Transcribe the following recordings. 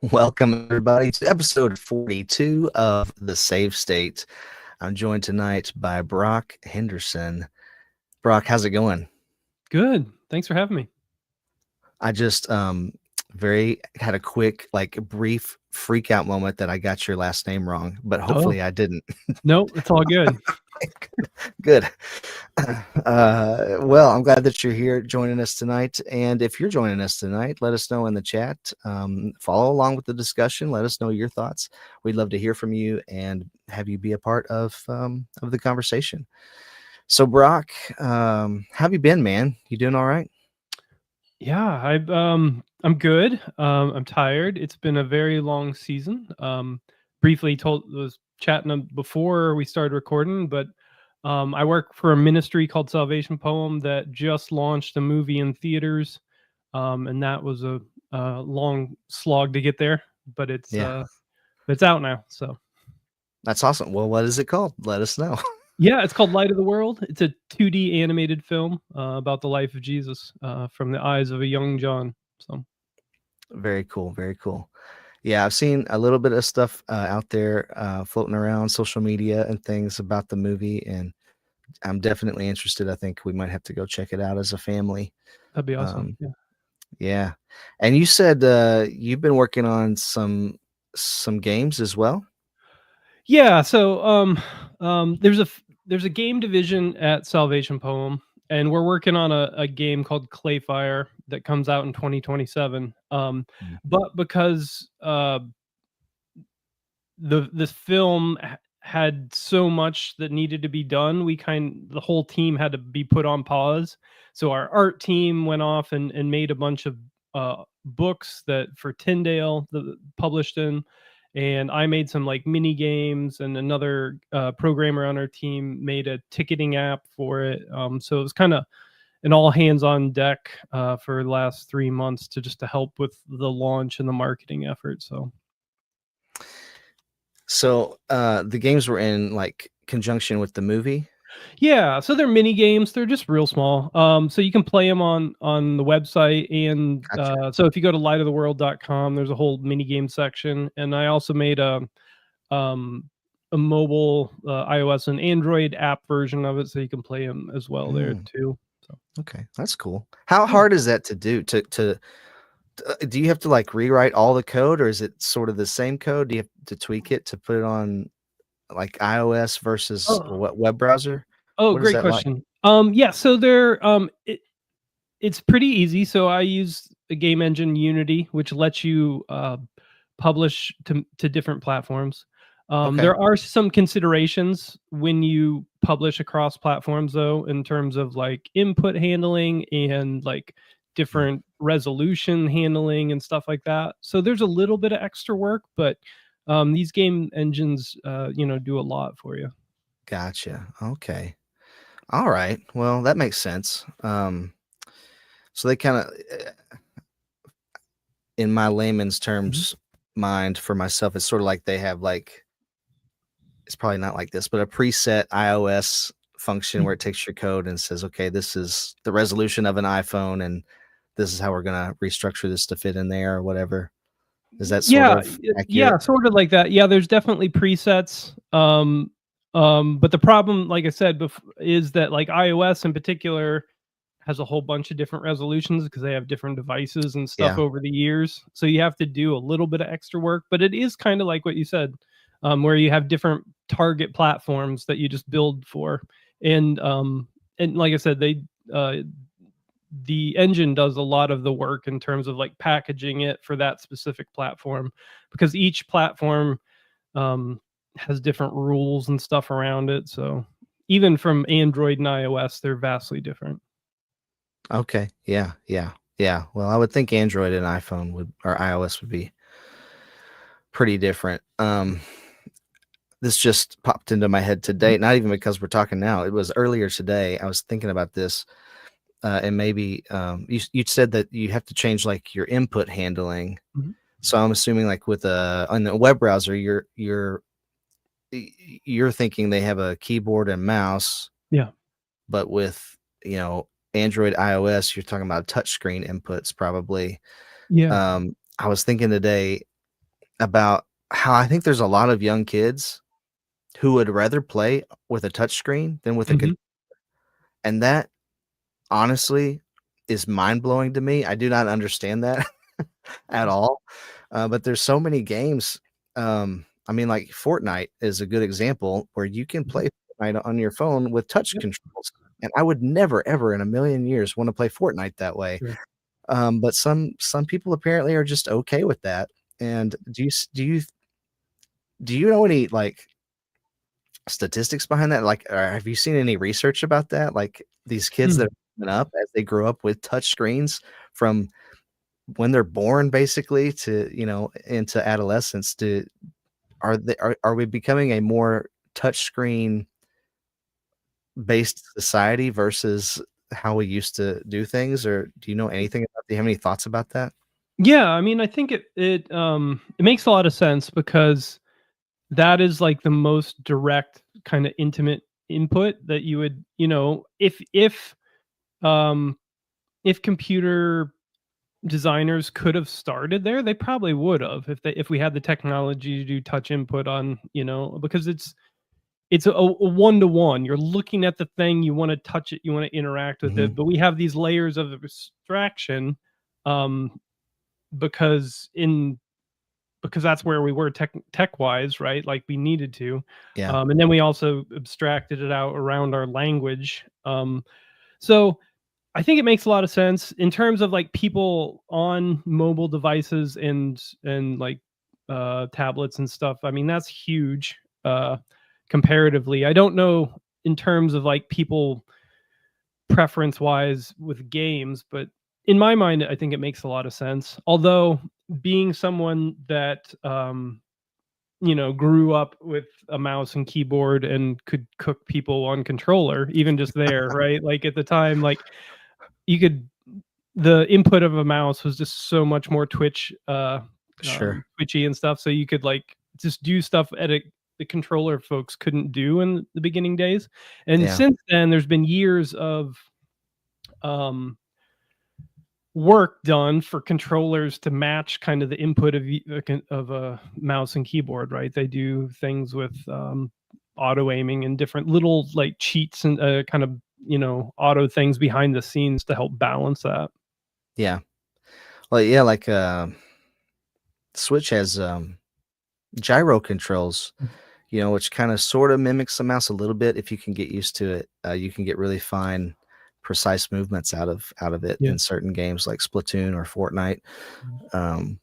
Welcome, everybody, to episode 42 of The Save State. I'm joined tonight by Brock Henderson. Brock, how's it going? Good. Thanks for having me. I just had a quick, brief freak out moment that I got your last name wrong, but Oh, hopefully I didn't. no, it's all good. Good. Well, I'm glad that you're here joining us tonight. And if you're joining us tonight, let us know in the chat. Follow along with the discussion. Let us know your thoughts. We'd love to hear from you and have you be a part of the conversation. So, Brock, how have you been, man? You doing all right? Yeah, I'm good. I'm tired. It's been a very long season. Briefly was chatting before we started recording, but I work for a ministry called Salvation Poem that just launched a movie in theaters, and that was a long slog to get there, but Yeah, it's out now. So that's awesome. Well, what is it called? Let us know. yeah, it's called Light of the World. It's a 2D animated film about the life of Jesus from the eyes of a young John. So Very cool. Very cool. Yeah, I've seen a little bit of stuff out there floating around social media and things about the movie, and I'm definitely interested. I think we might have to go check it out as a family. that'd be awesome. Um, Yeah. yeah. And you said you've been working on some games as well? Yeah. So there's a game division at Salvation Poem, and we're working on a game called Clayfire that comes out in 2027. Mm. But because this film had so much that needed to be done, the whole team had to be put on pause. So our art team went off and made a bunch of books that for Tyndale published in, and I made some like mini games, and another programmer on our team made a ticketing app for it. So it was kind of an all hands on deck for the last 3 months to help with the launch and the marketing effort. So the games were in like conjunction with the movie. Yeah, so they're mini games. They're just real small. So you can play them on the website, and Gotcha. so if you go to lightoftheworld.com, there's a whole mini game section. And I also made um a mobile iOS and Android app version of it, so you can play them as well there Mm, too. So okay, that's cool. How yeah. hard is that to do? Do you have to like rewrite all the code, or is it sort of the same code? Do you have to tweak it to put it on like iOS versus Oh, what web browser? oh, What is great that like? question. Yeah, so it's pretty easy. So I use a game engine Unity, which lets you publish to different platforms. Okay. There are some considerations when you publish across platforms, though, in terms of like input handling and like Mm, different resolution handling and stuff like that. So there's a little bit of extra work, but these game engines, do a lot for you. gotcha. Okay. All right. Well, that makes sense. So they kind of, in my layman's Mhm. terms, mind for myself, it's sort of like they have like it's probably not like this, but a preset iOS function where it takes your code and says, okay, this is the resolution of an iPhone, and this is how we're gonna restructure this to fit in there or whatever. Is that sort Yeah, of yeah, accurate? sort of like that. Yeah, there's definitely presets. But the problem, like I said, is that like iOS in particular has a whole bunch of different resolutions because they have different devices and stuff Yeah. over the years. So you have to do a little bit of extra work, but it is kind of like what you said, where you have different target platforms that you just build for, and like I said, uh, the engine does a lot of the work in terms of like packaging it for that specific platform, because each platform um, has different rules and stuff around it. So even from Android and iOS, they're vastly different. Okay. Yeah. Yeah. Yeah. Well, I would think Android and iPhone would or iOS would be pretty different. This just popped into my head Mhm. today, not even because we're talking now. It was earlier today. I was thinking about this, and maybe you said that you have to change like your input handling. Mhm. So I'm assuming like with a on the web browser, you're thinking they have a keyboard and mouse, Yeah. but with Android, iOS, you're talking about touchscreen inputs probably. Yeah. I was thinking today, about how I think there's a lot of young kids who would rather play with a touchscreen than with a Hmm. con and that honestly is mind-blowing to me. I do not understand that at all. But there's so many games. I mean, like Fortnite is a good example where you can Hmm. play Fortnite on your phone with touch Yep. controls. And I would never, ever in a million years want to play Fortnite that way. Sure. But some people apparently are just okay with that. And do you know any like statistics behind that? Like, have you seen any research about that? Like these kids that Hmm. are coming up as they grow up with touch screens from when they're born, basically to into adolescence. Are we becoming a more touchscreen based society versus how we used to do things? Or do you know anything about? Do you have any thoughts about that? Yeah, I mean, I think it makes a lot of sense because that is like the most direct kind of intimate input that you would, um if computer designers could have started there, they probably would have if we had the technology to do touch input on, because it's a one to one. You're looking at the thing, you want to touch it, you want to interact with Mhm. it, but we have these layers of abstraction, um, because in because that's where we were tech wise, right? Like we needed to, Yeah. and then we also abstracted it out around our language. So I think it makes a lot of sense in terms of like people on mobile devices and like tablets and stuff. I mean, that's huge comparatively. I don't know in terms of like people preference wise with games, but in my mind, I think it makes a lot of sense. Although being someone that grew up with a mouse and keyboard and could cook people on controller, even just there, right? Like at the time, like you could the input of a mouse was just so much more Sure. twitchy and stuff. So you could like just do stuff the controller folks couldn't do in the beginning days. And Yeah. since then, there's been years of um, work done for controllers to match kind of the input of a mouse and keyboard. Right? They do things with auto aiming and different little like cheats and kind of auto things behind the scenes to help balance that. Yeah. Well, yeah, like Switch has gyro controls, which kind of sort of mimics the mouse a little bit. If you can get used to it, you can get really fine, precise movements out of it Yeah. in certain games like Splatoon or Fortnite. Um,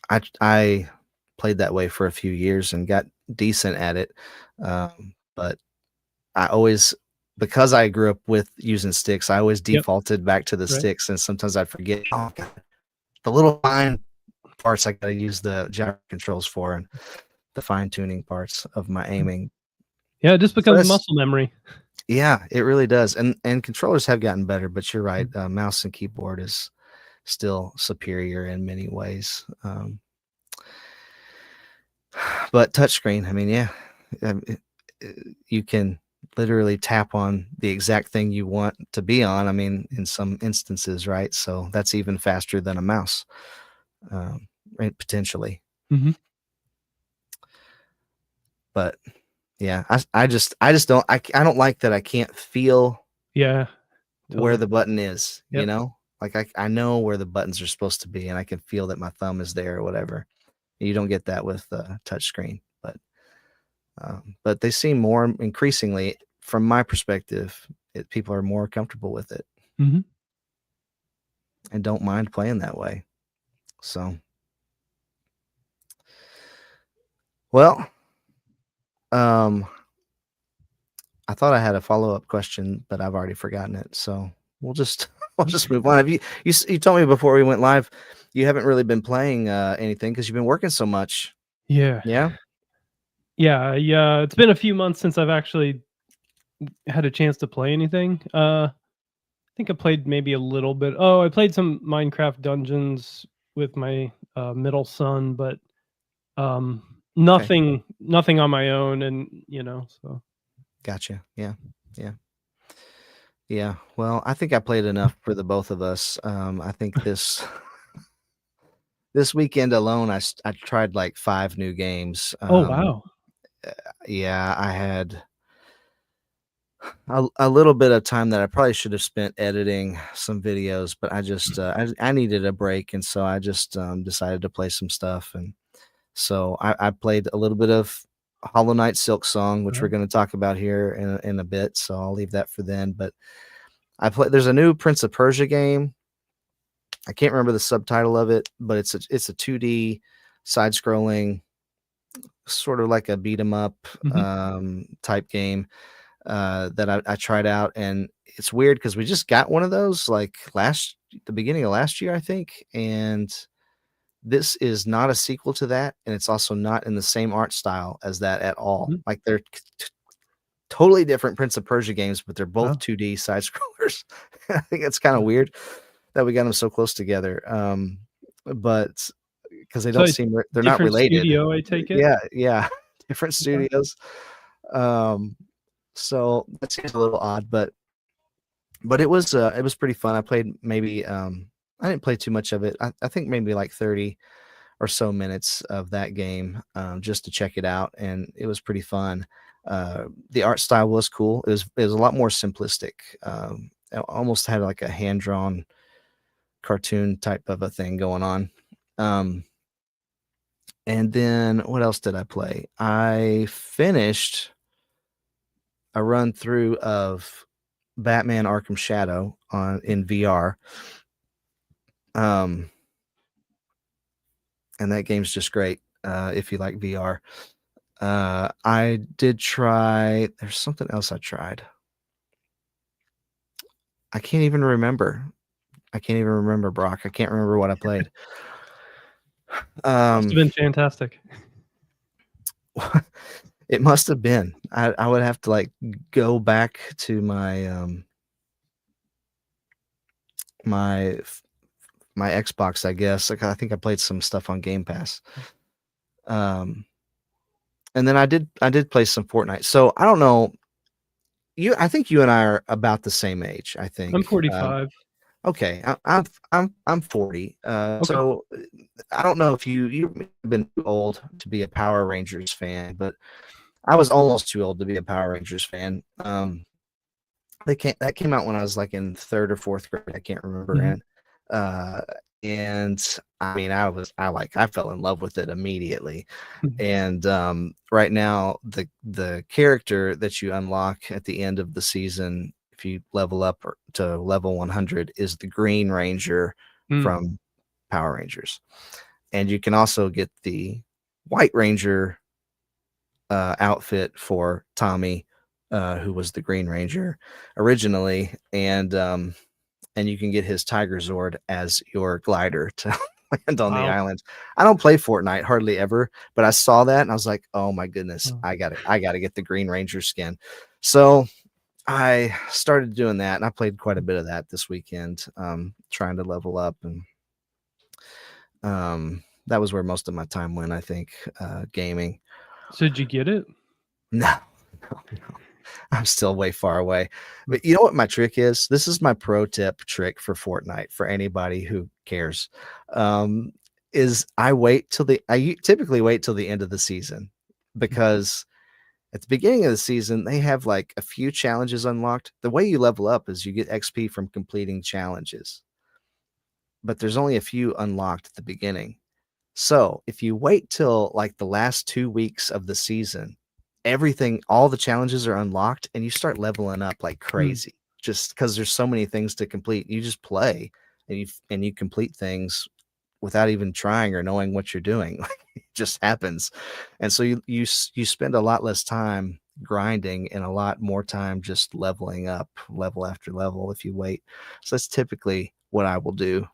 I played that way for a few years and got decent at it, but I always because I grew up with using sticks, I always Yep. defaulted back to the Right. sticks, and sometimes I'd forget. Oh, God, the little fine parts I gotta use the gyro controls for, and the fine tuning parts of my aiming. Yeah, it just So becomes that's muscle memory. yeah, it really does, and controllers have gotten better, but you're right, Mm. mouse and keyboard is still superior in many ways, but touchscreen, I mean, yeah, you can literally tap on the exact thing you want to be on, I mean, in some instances, right? So that's even faster than a mouse, right, potentially, Mhm. but yeah, I just I don't like that I can't feel Yeah, where totally. the button is, Yep. Like I know where the buttons are supposed to be and I can feel that my thumb is there or whatever. You don't get that with touch screen, but they seem more increasingly, from my perspective, people are more comfortable with it Mhm. and don't mind playing that way. So, well, um, I thought I had a follow up question, but I've already forgotten it. So we'll just we'll just move on. Have you told me before we went live, you haven't really been playing anything because you've been working so much. Yeah. Yeah. Yeah, it's been a few months since I've actually had a chance to play anything. I think I played maybe a little bit. Oh, I played some Minecraft Dungeons with my, middle son, but, Okay. nothing on my own and, so Gotcha. Yeah. Yeah. Yeah. Well, I think I played enough for the both of us. I think this this weekend alone, I tried like 5 new games. Oh, wow. Yeah, I had a little bit of time that I probably should have spent editing some videos, but I just I needed a break, and so I just decided to play some stuff, and so I played a little bit of Hollow Knight Silksong, which we're Uh-huh. going to talk about here in a bit. So I'll leave that for then. But I play. There's a new Prince of Persia game. I can't remember the subtitle of it, but it's a 2D side scrolling, sort of like a beat 'em up Mhm. type game that I tried out, and it's weird because we just got one of those like the beginning of last year, I think, and this is not a sequel to that, and it's also not in the same art style as that at all. Mhm. Like they're totally different Prince of Persia games, but they're both Wow. 2D side scrollers. I think it's kind of Yeah. weird that we got them so close together. But because they So don't it's seem they're not different related. studio, I take it? Yeah, yeah, different Okay. studios. Um, so that seems a little odd, but it was pretty fun. I played maybe I didn't play too much of it. I think maybe like 30 or so minutes of that game just to check it out, and it was pretty fun. The art style was cool. It was a lot more simplistic. It almost had like a hand drawn cartoon type of a thing going on. Um, and then what else did I play? I finished a run through of Batman Arkham Shadow on in VR. Um, and that game's just great if you like VR. I did try. There's something else I tried. I can't even remember. I can't even remember, Brock. I can't remember what I played. Must have Um, been fantastic. it must have been. I would have to like go back to my my Xbox, I guess. Like I think I played some stuff on Game Pass. Um, and then I did play some Fortnite. So I don't know. I think you and I are about the same age. I I'm think. 45. Okay, I'm 40. Okay. So I don't know if you've been too old to be a Power Rangers fan, but I was almost too old to be a Power Rangers fan. That came out when I was like in third or fourth grade. I can't remember, Mhm. uh, and I mean I fell in love with it immediately. Mhm. And right now, the character that you unlock at the end of the season, if you level up to level 100, is the Green Ranger Mm. from Power Rangers, and you can also get the White Ranger outfit for Tommy, who was the Green Ranger originally, and you can get his Tiger Zord as your glider to land on the Wow. island. I don't play Fortnite hardly ever, but I saw that and I was like, "Oh my goodness, Oh. I got to get the Green Ranger skin." So I started doing that, and I played quite a bit of that this weekend, trying to level up, and that was where most of my time went. I think gaming. So did you get it? No, no, no. I'm still way far away. Mm. But you know what my trick is? This is my pro tip trick for Fortnite for anybody who cares. Um, is typically wait till the end of the season because at the beginning of the season they have like a few challenges unlocked. The way you level up is you get XP from completing challenges, but there's only a few unlocked at the beginning. So if you wait till like the last 2 weeks of the season, all the challenges are unlocked and you start leveling up like Mm. crazy just because there's so many things to complete. You just play and you complete things without even trying or knowing what you're doing. Like it just happens. And so you spend a lot less time grinding and a lot more time just leveling up level after level if you wait. So that's typically what I will do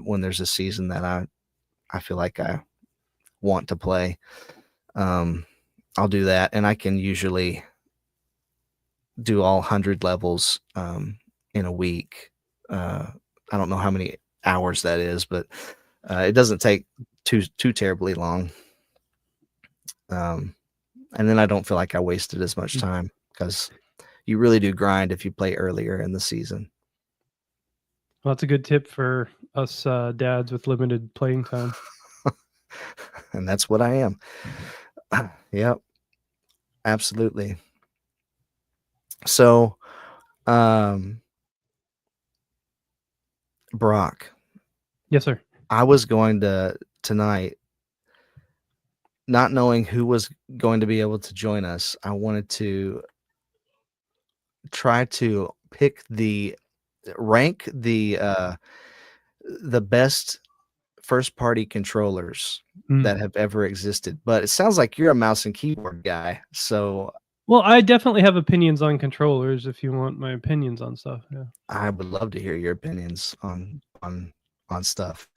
when there's a season that I feel like I want to play. Um, I'll do that, and I can usually do all 100 levels in a week. I don't know how many hours that is, but it doesn't take too terribly long. Um, and then I don't feel like I wasted as much Mm. time because you really do grind if you play earlier in the season. Well, that's a good tip for us dads with limited playing time. And that's what I am. Yep, absolutely. So, um, Brock, Yes, sir. I was going to tonight, not knowing who was going to be able to join us. I wanted to try to pick the rank the best first party controllers Mm. that have ever existed. But it sounds like you're a mouse and keyboard guy, so Well, I definitely have opinions on controllers if you want my opinions on stuff. Yeah. I would love to hear your opinions on stuff.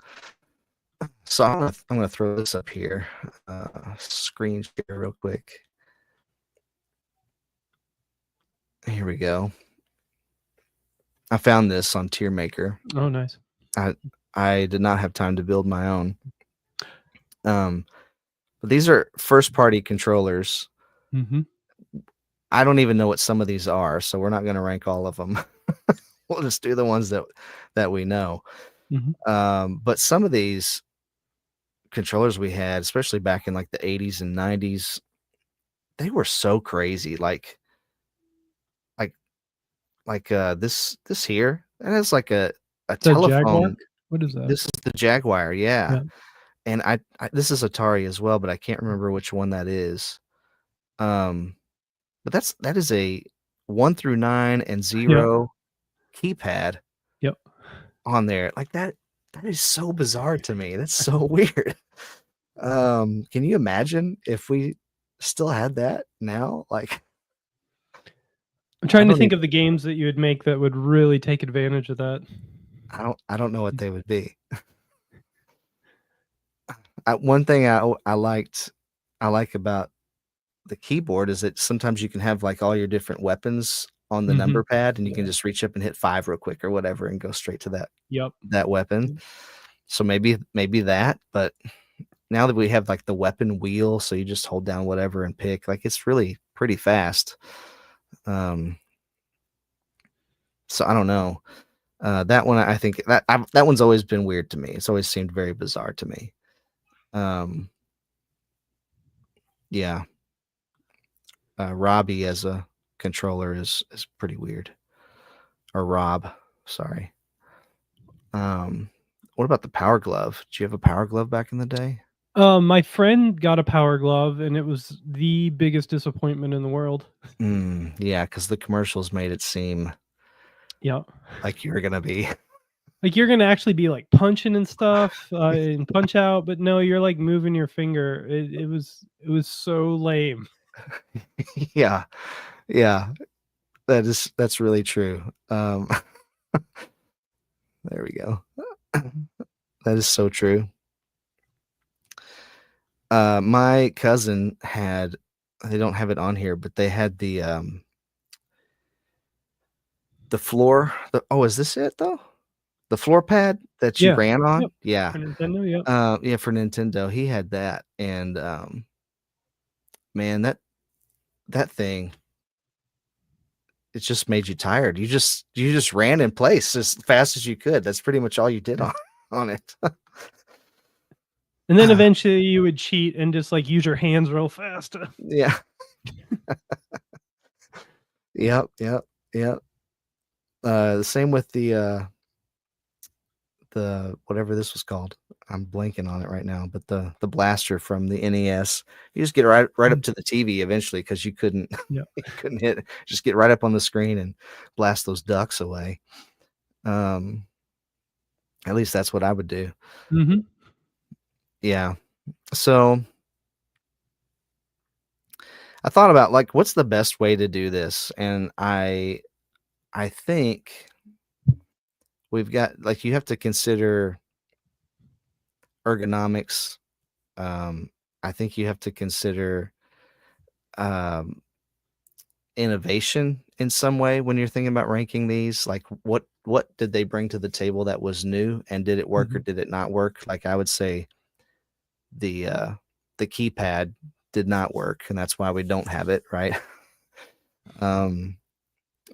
So I'm gonna throw this up here, screen share real quick. Here we go. I found this on Tier Maker. Oh, nice. I I did not have time to build my own. But these are first party controllers. Mm-hmm. I don't even know what some of these are, so we're not going to rank all of them. We'll just do the ones that we know. Mm-hmm. But some of these controllers we had, especially back in like the 80s and 90s, they were so crazy. Like this here, and it's like a The Jaguar. telephone. What is that? This is the Jaguar, yeah. Yeah. And I this is Atari as well, but I can't remember which one that is. Um, but that is a 1 through 9 and Yeah. 0 keypad Yep. on there. Like that is so bizarre to me. That's so weird. Can you imagine if we still had that now? Like I'm I trying to don't think even of the games that you would make that would really take advantage of that. I don't know what they would be. One thing I like about the keyboard is that sometimes you can have like all your different weapons on the Mm-hmm. number pad and you can Yeah. just reach up and hit 5 real quick or whatever and go straight to Yep. that weapon. Yep. So maybe that, but now that we have like the weapon wheel, so you just hold down whatever and pick, like it's really pretty fast. Um, so I don't know. That one, I think that one's always been weird to me. It's always seemed very bizarre to me. Um, yeah, Robbie as a controller is pretty weird. Or Rob, sorry. What about the Power Glove? Did you have a Power Glove back in the day? My friend got a Power Glove, and it was the biggest disappointment in the world. Yeah, because the commercials made it seem Yeah. like you were gonna be. Like you're gonna actually be like punching and stuff and punch out, but no, you're like moving your finger. It was so lame. Yeah, yeah, that's really true. There we go. That is so true. My cousin had, they don't have it on here, but they had the floor. Oh, is this it though? The floor pad that you Yeah. ran Yep. on? Yeah. For Nintendo. Yep. Yeah, for Nintendo. He had that. And man, that thing, it just made you tired. You just ran in place as fast as you could. That's pretty much all you did Yeah. on it. And then eventually you would cheat and just like use your hands real fast. Yeah. Yep, yep, yep. The same with the whatever this was called. I'm blanking on it right now, but the blaster from the NES. You just get right up to the TV eventually because you couldn't Yeah. you couldn't hit. Just get right up on the screen and blast those ducks away. Um, at least that's what I would do. Mm-hmm. Yeah. So I thought about like what's the best way to do this, and I think we've got like you have to consider ergonomics. Um, I think you have to consider um, innovation in some way when you're thinking about ranking these. Like, what did they bring to the table that was new, and did it work or Mm-hmm. did it not work? Like, I would say the uh, the keypad did not work, and that's why we don't have it, right? um,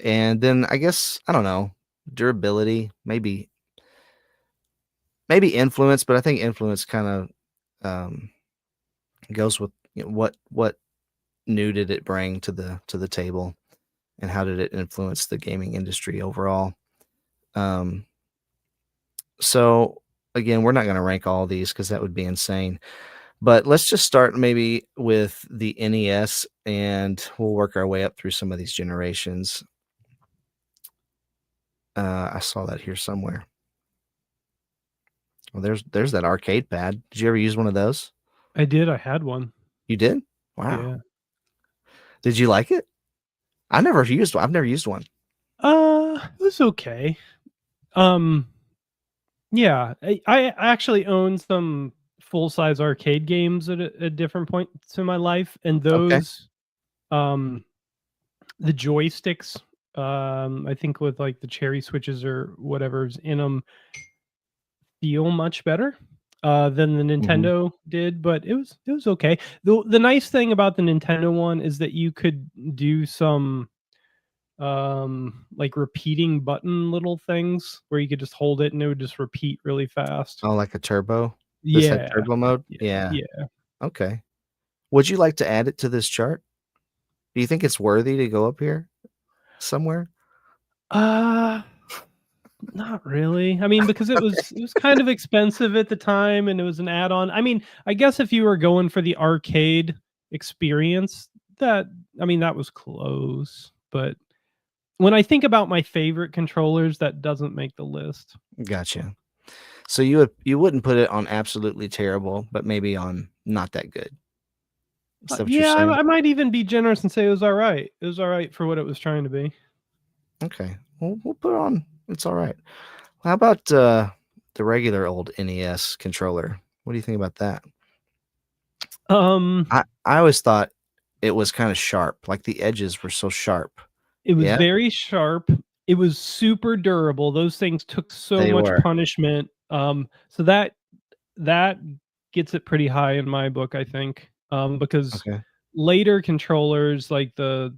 and then I guess I don't know durability, maybe influence, but I think influence kind of um, goes with what new did it bring to the table, and how did it influence the gaming industry overall. Um, so again, we're not going to rank all these because that would be insane. But let's just start maybe with the NES, and we'll work our way up through some of these generations. I saw that here somewhere. Well, there's that arcade pad. Did you ever use one of those? I did. I had one. You did? Wow. Yeah. Did you like it? I never used one. I've never used one. It was okay. Um, yeah, I actually own some full size arcade games at different points in my life, and Okay. those, um, the joysticks, I think with like the cherry switches or whatever's in them, feel much better than the Hmm. Nintendo did, but it was okay. The nice thing about the Nintendo one is that you could do some like repeating button little things where you could just hold it and it would just repeat really fast. Oh, like a turbo? This had Yeah. turbo mode? Yeah. Yeah. Yeah. Okay. Would you like to add it to this chart? Do you think it's worthy to go up here somewhere? Uh Not really. I mean, because it was kind of expensive at the time and it was an add-on. I mean, I guess if you were going for the arcade experience, that I mean, that was close. But when I think about my favorite controllers, that doesn't make the list. Gotcha. So you wouldn't put it on absolutely terrible, but maybe on not that good. Is that what you're Yeah, saying? I might even be generous and say it was all right. It was all right for what it was trying to be. Okay. We'll put it on. It's all right. How about the regular old NES controller? What do you think about that? Um, I always thought it was kind of sharp, like the edges were so sharp. it was Yeah, very sharp. It was super durable. Those things took so they much were. punishment. So that gets it pretty high in my book, I think, because Okay. later controllers like the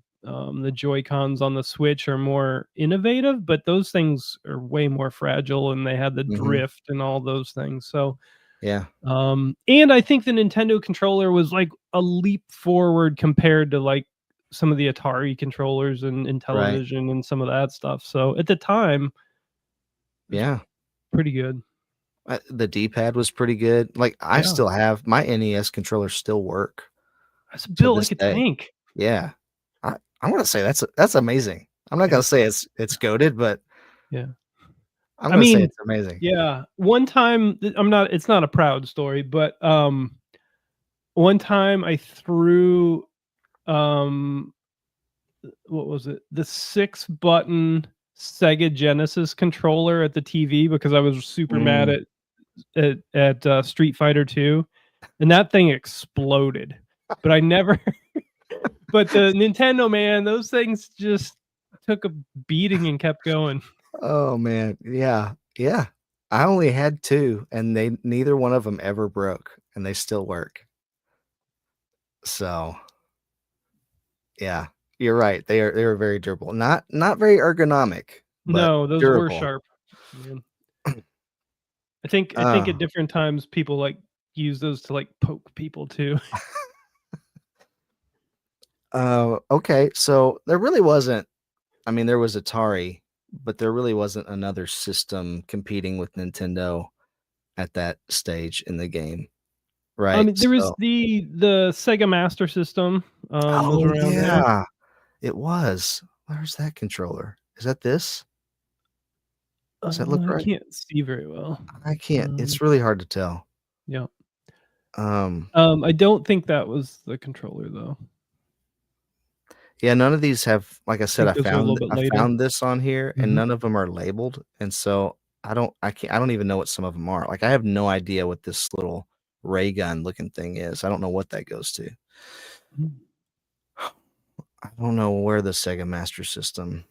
Joy Cons on the Switch are more innovative, but those things are way more fragile, and they had the Mhm. drift and all those things. So, Yeah. and I think the Nintendo controller was like a leap forward compared to like some of the Atari controllers and Right. television and some of that stuff. So at the time, it was Yeah. pretty good. The D-pad was pretty good. Like, I Yeah, still have my NES controllers still work it's to built this like a day. tank. Yeah. I wanna say that's amazing. I'm not Yeah, gonna say it's goated, but yeah. I'm I gonna say mean, it's amazing. yeah, one time I'm not it's not a proud story, but, one time I threw, um, what was it? The 6-button Sega Genesis controller at the TV because I was super mad Mm. at Street Fighter 2, and that thing exploded. But I never but the Nintendo, man, those things just took a beating and kept going. Oh, man. Yeah. Yeah. I only had 2, and they neither one of them ever broke, and they still work. So, yeah, you're right. They were very durable. Not very ergonomic, but No, those were durable. sharp. Yeah. I think at different times people like use those to like poke people too. Okay, so there really wasn't. I mean, there was Atari, but there really wasn't another system competing with Nintendo at that stage in the game, I right? mean, there was So the Sega Master System was oh, around there. yeah, it was. Where's that controller? Is that this? Does that look I right? can't see very well. I can't. Um, It's really hard to tell. yeah. Um, I don't think that was the controller though. yeah, none of these have, like I I said, think those are a little bit I later. found this on here, and Mhm. none of them are labeled, and so I don't even know what some of them are. Like, I have no idea what this little ray gun looking thing is. I don't know what that goes to. Mhm. I don't know where the Sega Master System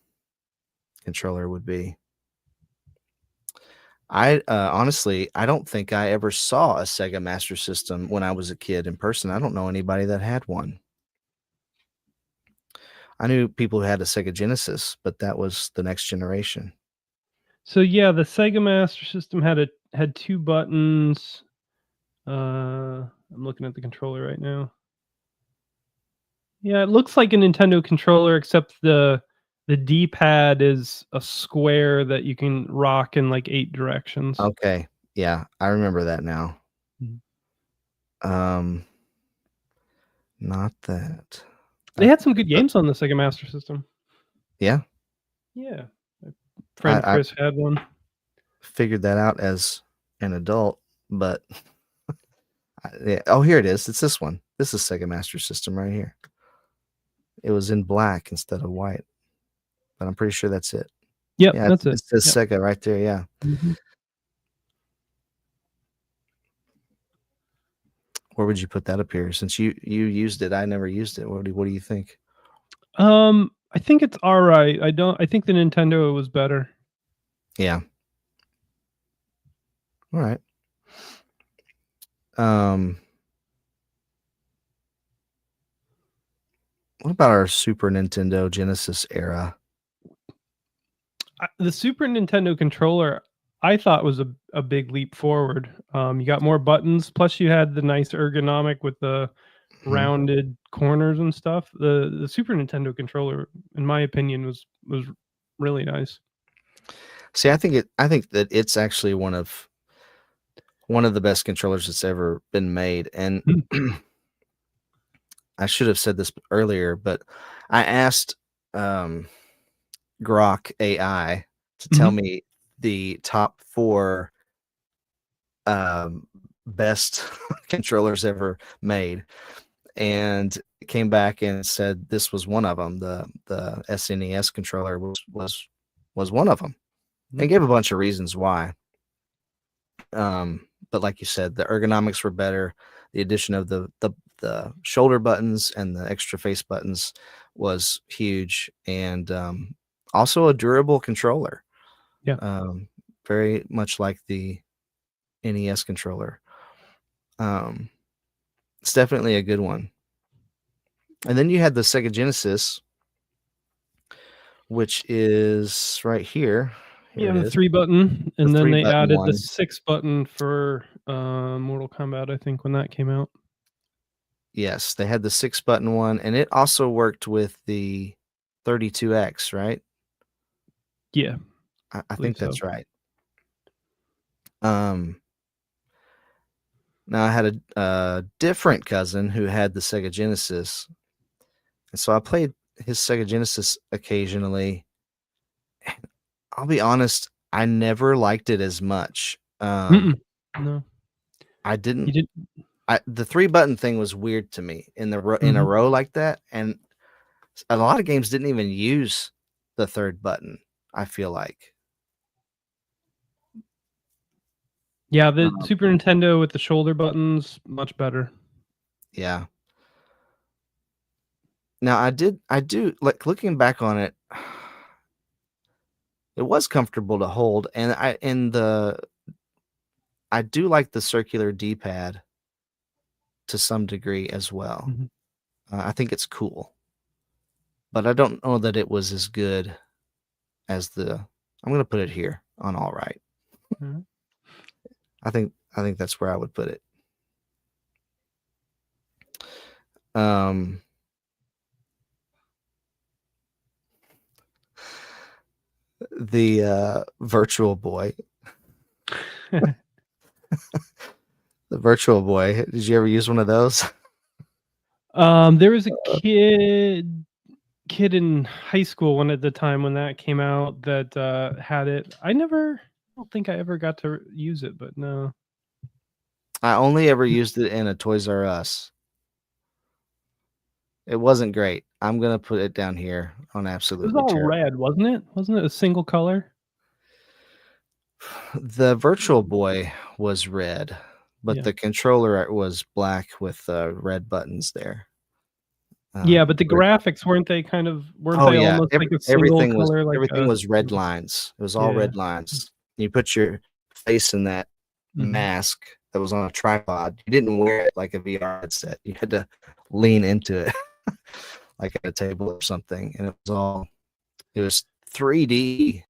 controller would be. Honestly, I don't think I ever saw a Sega Master System when I was a kid in person. I don't know anybody that had one. I knew people who had a Sega Genesis, but that was the next generation. So yeah, the Sega Master System had 2 buttons. I'm looking at the controller right now. Yeah, it looks like a Nintendo controller, except the D-pad is a square that you can rock in like 8 directions. Okay. Yeah, I remember that now. Mhm. Um, not that. They I, had some good games on the Sega Master System. yeah, Yeah. My friend I Chris had one. figured that out as an adult, but yeah. Oh, here it is. It's this one. This is Sega Master System right here. It was in black instead of white, but I'm pretty sure that's it. Yep, Yeah, that's it. it says Yep. Sega right there. Yeah. Mhm. Where would you put that up here? Since you used it, I never used it. What do you think? I think it's alright. I think the Nintendo was better. Yeah. All right. Um, what about our Super Nintendo Genesis era? The Super Nintendo controller, I thought was a big leap forward. You got more buttons, plus you had the nice ergonomic with the Mhm. rounded corners and stuff. The Super Nintendo controller, in my opinion, was really nice. See, I think that it's actually one of the best controllers that's ever been made. And Mm. I should have said this earlier, but I asked Grok AI to tell Mhm. me the top 4 best controllers ever made, and it came back and said this was one of them. The SNES controller was one of them, and Mhm. gave a bunch of reasons why. But like you said, the ergonomics were better. The addition of the shoulder buttons and the extra face buttons was huge, and also a durable controller, Yeah. um, very much like the NES controller. Um, it's definitely a good one. And then you had the Sega Genesis, which is right here. Here Yeah, it the is, 3 button, the and then three they button added the one. 6 button for, Mortal Kombat, I think, when that came out. Yes, they had the 6 button one, and it also worked with the 32X, right? Yeah, I believe think so. that's right. Um, Now I had a different cousin who had the Sega Genesis, and so I played his Sega Genesis occasionally. I'll be honest, I never liked it as much. Mm-mm. No. I You didn't. did. The 3 button thing was weird to me in in a Mhm. row like that, and a lot of games didn't even use the third button. I feel like, Yeah, the um, Super Nintendo with the shoulder buttons, much better. yeah. Now I do like looking back on it. It was comfortable to hold, and I do like the circular D-pad to some degree as well. Mhm. I think it's cool, but I don't know that it was as good as the. I'm gonna put it here on all right. Mhm. I think that's where I would put it. Um, the Virtual Boy, the Virtual Boy. Did you ever use one of those? There was a kid in high school when at the time when that came out that, had it. I don't think I ever got to use it, but no. I only ever used it in a Toys R Us. It wasn't great. I'm gonna put it down here on It was absolutely all terrible. red, wasn't it? Wasn't it a single color? The Virtual Boy was red, but Yeah. the controller was black with red buttons there. Yeah, but the Red button. graphics, weren't Oh they yeah, almost like a single everything was color, like everything a was red yeah. lines. It was all Yeah. red lines. You put your face in that Mhm. mask that was on a tripod. You didn't wear it like a VR headset. You had to lean into it like at a table or something, and it was 3D,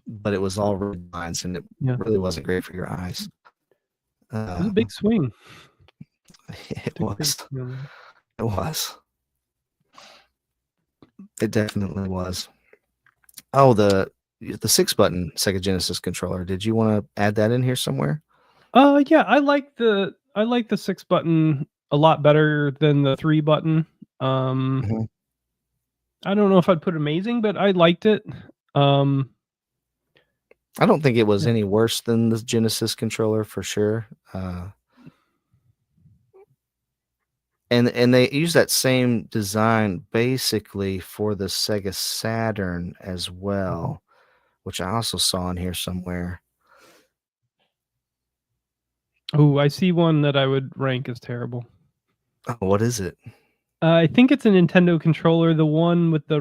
but it was all red lines, and it Yeah. really wasn't great for your eyes. It was a big swing. It Took a big was. swing on that. It was. It definitely was. Oh, the 6-button Sega Genesis controller. Did you want to add that in here somewhere? Yeah, I like the 6-button a lot better than the 3-button. Mhm. I don't know if I'd put amazing, but I liked it. Um, I don't think it was yeah. any worse than the Genesis controller for sure. And they use that same design basically for the Sega Saturn as Mhm. well, which I also saw in here somewhere. Oh, I see one that I would rank as terrible. Oh, what is it? I think it's a Nintendo controller, the one with the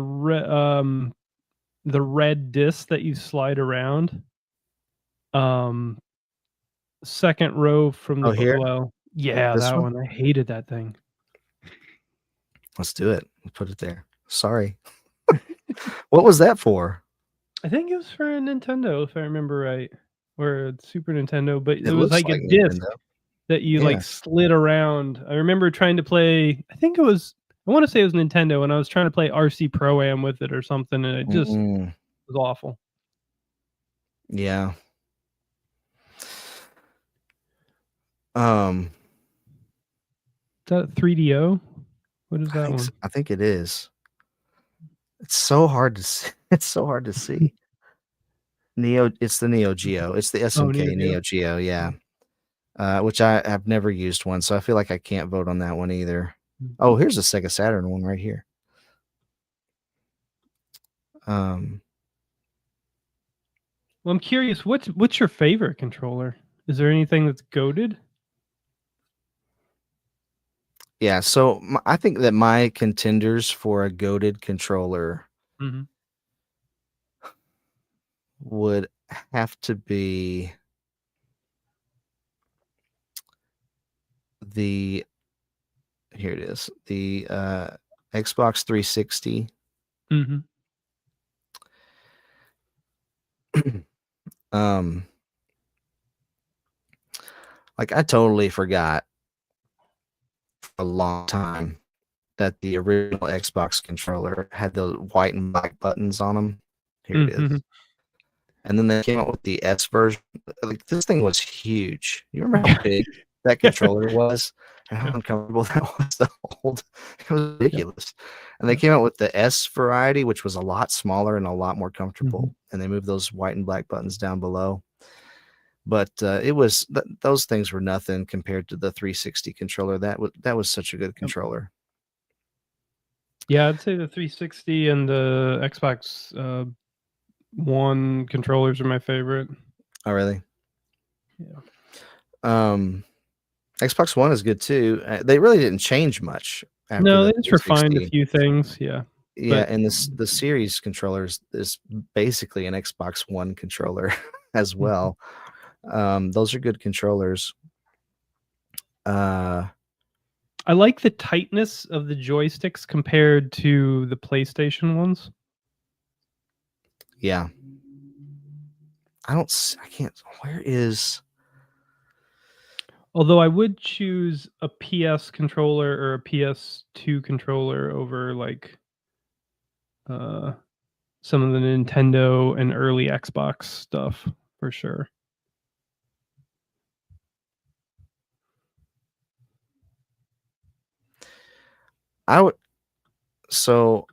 red disc that you slide around. Um, second row from the Oh, here? yeah, This that one? one. I hated that thing. Let's do it. Put it there. Sorry. What was that for? I think it was for a Nintendo, if I remember right, or a Super Nintendo, but It there was looks like a like disc Nintendo. that you Yeah. like slid around. I remember trying to play. I want to say it was Nintendo, and I was trying to play RC Pro Am with it or something, and it just Mm, was awful. yeah. Um, Is that 3DO? What is that one? I think it is. It's so hard to see. It's so hard to see. It's the Neo Geo. It's the Oh, Neo SNK Geo. Neo Geo, yeah. Which I have never used one, so I feel like I can't vote on that one either. Mhm. Oh, here's a Sega Saturn one right here. Um, Well, I'm curious. What's your favorite controller? Is there anything that's goaded? yeah, so I think that my contenders for a goated controller Mhm. would have to be the here it is, the Xbox 360. Mhm. um, like I totally forgot for a long time that the original Xbox controller had the white and black buttons on them. Here it is. Mhm. And then they came out with the S version. Like this thing was huge. You remember how big that controller was and how Yeah. uncomfortable that was to hold? It was Yep. ridiculous. And they Yep. came out with the S variety, which was a lot smaller and a lot more Mhm. comfortable. And they moved those white and black buttons down below. But it was those things were nothing compared to the 360 controller. That was such a good Yep. controller. Yeah, I'd say the 360 and the Xbox One controllers are my favorite. Oh, really? Yeah. Um, Xbox One is good too. They really didn't change much after No, the they just refined a 360. few things. Yeah, Yeah, but and the series controllers is basically an Xbox One controller as Mhm. well. Those are good controllers. Uh, I like the tightness of the joysticks compared to the PlayStation ones. yeah, I can't. Where is? Although I would choose a PS controller or a PS2 controller over like uh some of the Nintendo and early Xbox stuff for sure. I would. So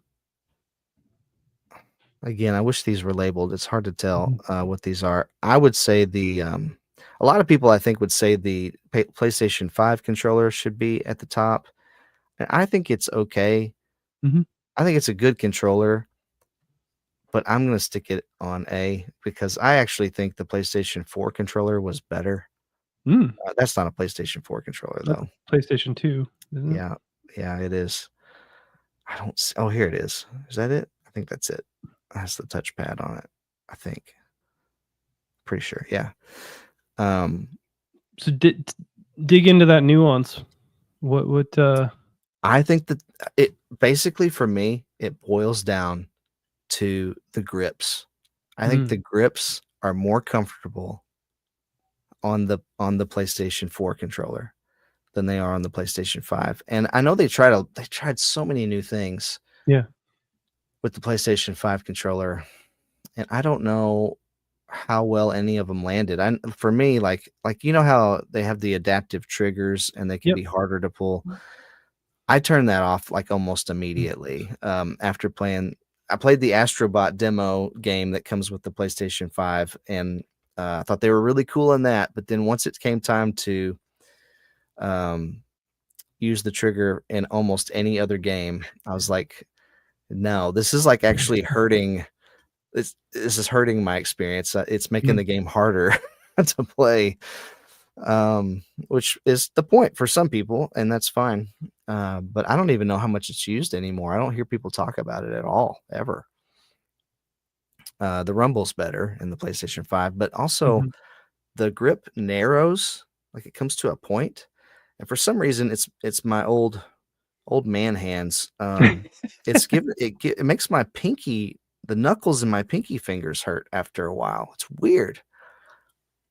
again, I wish these were labeled. It's hard to tell Mhm. what these are. I would say a lot of people I think would say the PlayStation 5 controller should be at the top. And I think it's okay. Mhm. I think it's a good controller, but I'm gonna stick it on A because I actually think the PlayStation 4 controller was better. Mm, That's not a PlayStation 4 controller that's though. PlayStation 2, isn't it? Yeah, yeah, it is. I don't. Oh, here it is. Is that it? I think that's it. That's the touchpad on it. I think. Pretty sure. Yeah. Um, So dig into that nuance. What I think that it basically for me it boils down to the grips. I think mm, the grips are more comfortable on the PlayStation 4 controller than they are on the PlayStation 5. And I know they tried so many new things Yeah. with the PlayStation 5 controller, and I don't know how well any of them landed. For me, like you know how they have the adaptive triggers and they can Yep. be harder to pull. I turned that off like almost immediately after playing. I played the Astrobot demo game that comes with the PlayStation 5, and I thought they were really cool in that. But then once it came time to use the trigger in almost any other game, I was like, no, this is like actually hurting. This is hurting my experience. It's making the game harder to play, which is the point for some people, and that's fine. But I don't even know how much it's used anymore. I don't hear people talk about it at all, ever. The rumble's better in the PlayStation 5, but also Mhm. the grip narrows, like it comes to a point, and for some reason, it's my old man hands. It makes my pinky, the knuckles in my pinky fingers hurt after a while. It's weird.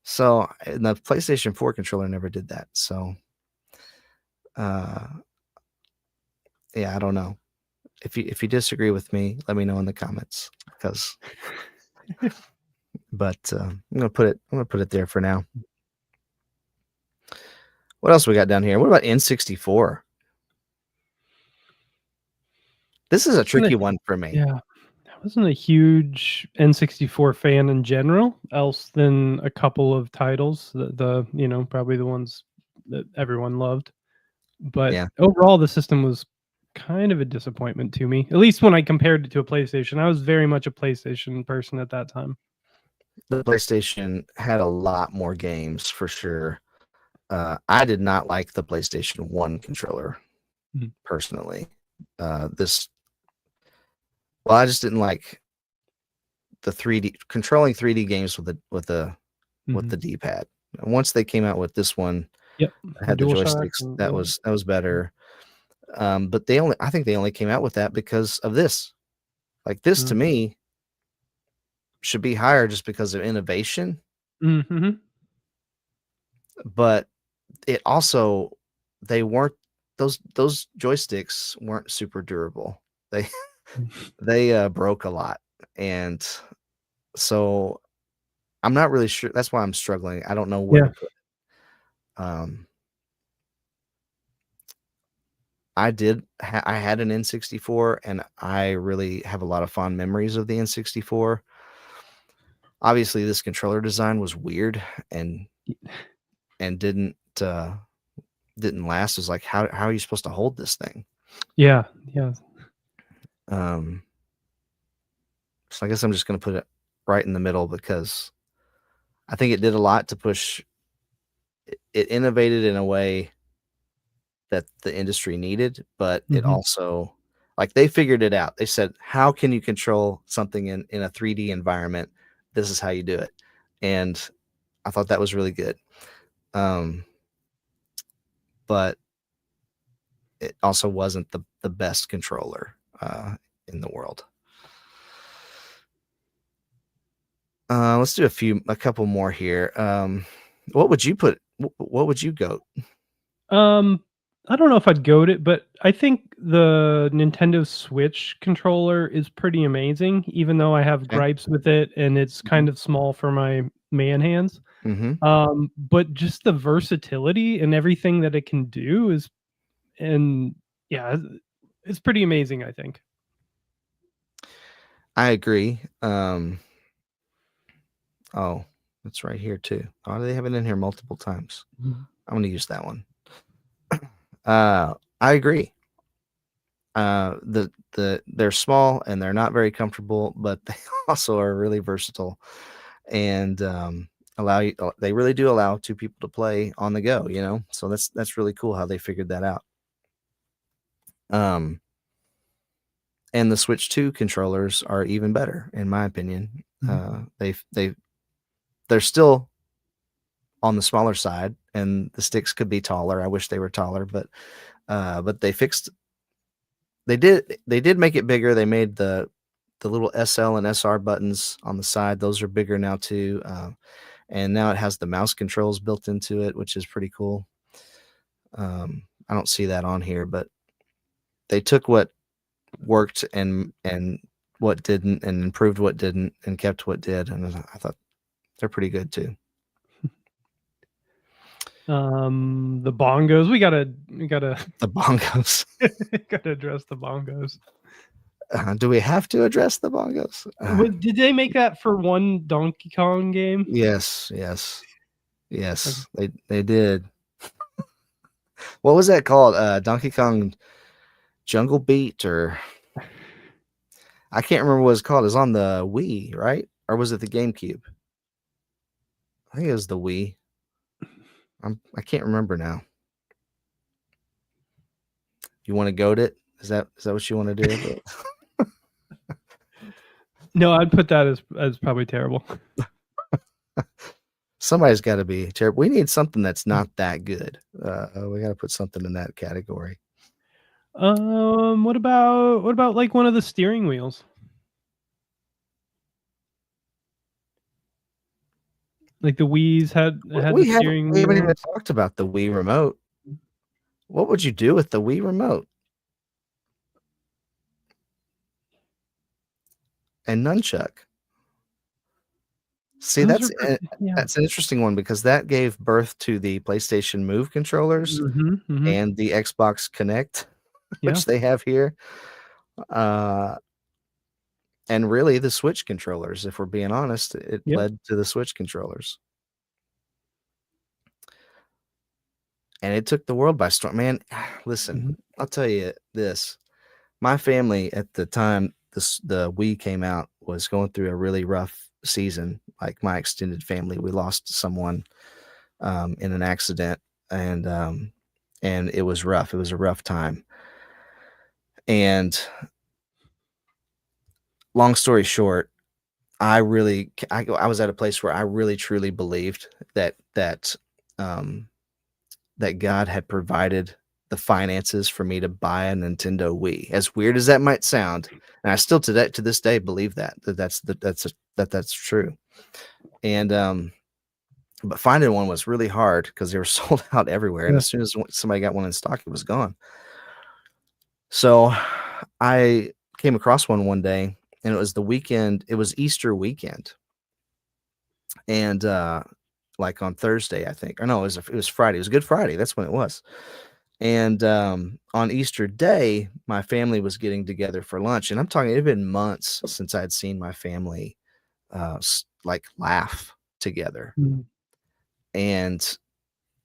So and the PlayStation 4 controller never did that. So uh yeah, I don't know. If you disagree with me, let me know in the comments because but I'm gonna put it there for now. What else we got down here? What about N64? This is a Wasn't tricky a one for me. Yeah. I wasn't a huge N64 fan in general, else than a couple of titles, probably the ones that everyone loved. But Yeah. overall, the system was kind of a disappointment to me, at least when I compared it to a PlayStation. I was very much a PlayStation person at that time. The PlayStation had a lot more games for sure. I did not like the PlayStation 1 controller Mhm. personally. This Well, I just didn't like the 3D controlling 3D games with the Mhm. D-pad. Once they came out with this one, Yep. I The had the DualShock joysticks. and That yeah. was better. But I think they only came out with that because of this. Like this to Mm. me should be higher just because of innovation, Mhm. but it also they weren't those joysticks weren't super durable. They they broke a lot, and so I'm not really sure. That's why I'm struggling. I don't know where Yeah. to put it. I had an N64, and I really have a lot of fond memories of the N64. Obviously, this controller design was weird and and didn't last. It was like, how are you supposed to hold this thing? Yeah. Yeah. Um, so I guess I'm just gonna put it right in the middle because I think it did a lot to push. It innovated in a way that the industry needed, but it Mhm. also like they figured it out. They said, how can you control something in a 3D environment? This is how you do it. And I thought that was really good. Um, but it also wasn't the best controller in the world. Let's do a couple more here. What would you put? What would you go? Um, I don't know if I'd goat it, but I think the Nintendo Switch controller is pretty amazing, even though I have Okay. gripes with it and it's Hmm. kind of small for my man hands. Hmm. But just the versatility and everything that it can do is and yeah, it's pretty amazing, I think. I agree. Oh, it's right here too. Oh, they have it in here multiple times. Mhm. I'm gonna use that one. I agree. They're small and they're not very comfortable, but they also are really versatile and allow you. They really do allow two people to play on the go. So that's really cool how they figured that out. Um, and the Switch 2 controllers are even better, in my opinion. Mhm. They're still on the smaller side, and the sticks could be taller. I wish they were taller, but they did make it bigger. They made the little SL and SR buttons on the side. Those are bigger now too. and now it has the mouse controls built into it, which is pretty cool. I don't see that on here, but they took what worked and what didn't, and improved what didn't, and kept what did, and I thought they're pretty good too. The bongos. We gotta The bongos. gotta address the bongos. Do we have to address the bongos? Did they make that for one Donkey Kong game? Yes, they did. What was that called? Donkey Kong Jungle Beat, or I can't remember what it's called. It's on the Wii, right? Or was it the GameCube? I think it was the Wii. I can't remember now. You want to goat it? Is that what you want to do with it? No, I'd put that as probably terrible. Somebody's got to be terrible. We need something that's not that good. We got to put something in that category. What about like one of the steering wheels? Like the Wii's had the steering We haven't wheel. even talked about the Wii remote. What would you do with the Wii remote? And nunchuck. See, Those that's an interesting one, because that gave birth to the PlayStation Move controllers and the Xbox Connect, which they have here. And really the Switch controllers, if we're being honest, it led to the Switch controllers. And it took the world by storm. Man, listen, I'll tell you this. My family at the time the Wii came out was going through a really rough season. Like my extended family, we lost someone in an accident, and it was rough. It was a rough time. And long story short, I was at a place where I really truly believed that God had provided the finances for me to buy a Nintendo Wii. As weird as that might sound, and I still to this day believe that's true. And but finding one was really hard because they were sold out everywhere, and as soon as somebody got one in stock, it was gone. So I came across one day, and it was the weekend. It was Easter weekend, and like on Thursday, I think, or no, it was Friday. It was Good Friday. That's when it was. And on Easter Day, my family was getting together for lunch, and I'm talking, it had been months since I'd seen my family like laugh together. And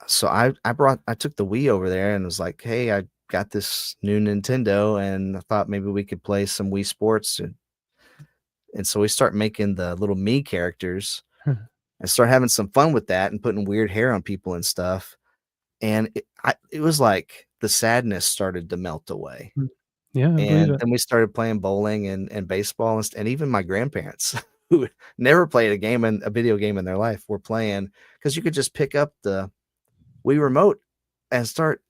so I took the Wii over there and was like, hey, I got this new Nintendo, and I thought maybe we could play some Wii Sports. And so we start making the little me characters and start having some fun with that and putting weird hair on people and stuff. And it was like the sadness started to melt away. Yeah, I believe it. Then we started playing bowling and baseball, and even my grandparents who never played a video game in their life were playing, because you could just pick up the Wii remote and start,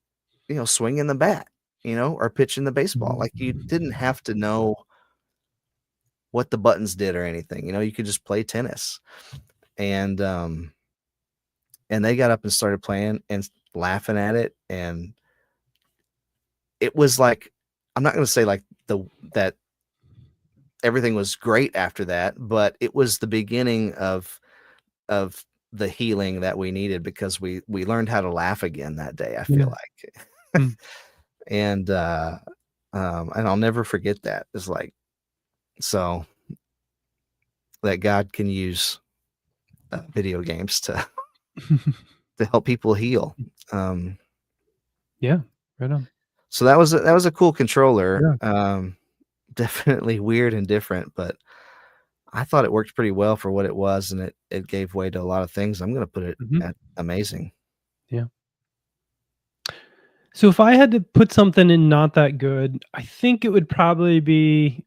swinging the bat, or pitching the baseball. Like, you didn't have to know what the buttons did or anything. You could just play tennis. And they got up and started playing and laughing at it, and it was like, I'm not going to say like that everything was great after that, but it was the beginning of the healing that we needed, because we learned how to laugh again that day, I feel like. And I'll never forget that. It's like, so that God can use video games to help people heal. Yeah, right on. So that was a cool controller. Definitely weird and different, but I thought it worked pretty well for what it was, and it gave way to a lot of things. I'm going to put it at amazing. Yeah. So if I had to put something in not that good, I think it would probably be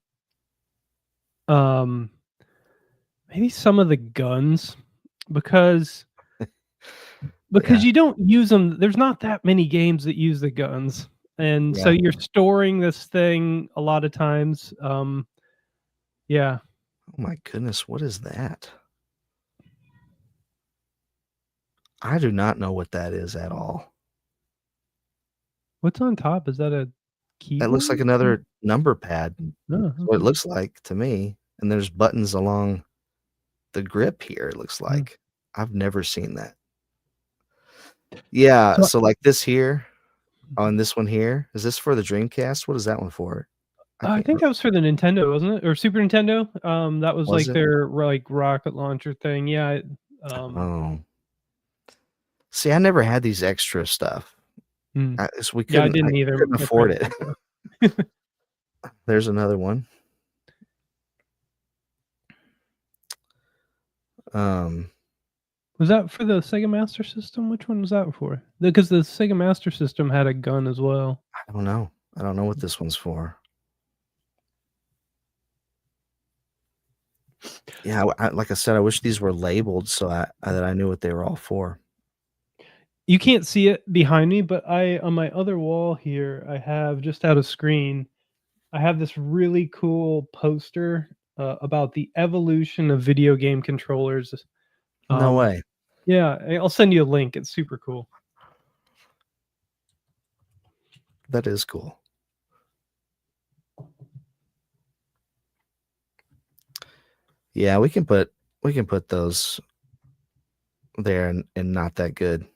maybe some of the guns, because you don't use them. There's not that many games that use the guns. And so you're storing this thing a lot of times. Yeah. Oh my goodness, what is that? I do not know what that is at all. What's on top? Is that a That looks like keyboard? another number pad. Oh, That's what it okay. looks like to me, and there's buttons along the grip here, it looks Mm. like. I've never seen that. Yeah, So so, like, this here, on this one here, is this for the Dreamcast? What is that one for? I I can't think remember. that was for the Nintendo, wasn't it? Or Super Nintendo? That was Was like it? their like rocket launcher thing. Yeah. Um, Oh. See, I never had these extra stuff. mm. I so we Yeah, I I didn't either. couldn't My afford parents it. did though. There's another one. Um, Was that for the Sega Master System? Which one was that for? Because the Sega Master System had a gun as well. I don't know. I don't know what this one's for. Yeah, like I said, I wish these were labeled so that I knew what they were all for. You can't see it behind me, but I on my other wall here, I have just out of screen, I have this really cool poster about the evolution of video game controllers. No Um, way. yeah, I'll send you a link. It's super cool. That is cool. Yeah, we can put those there and not that good.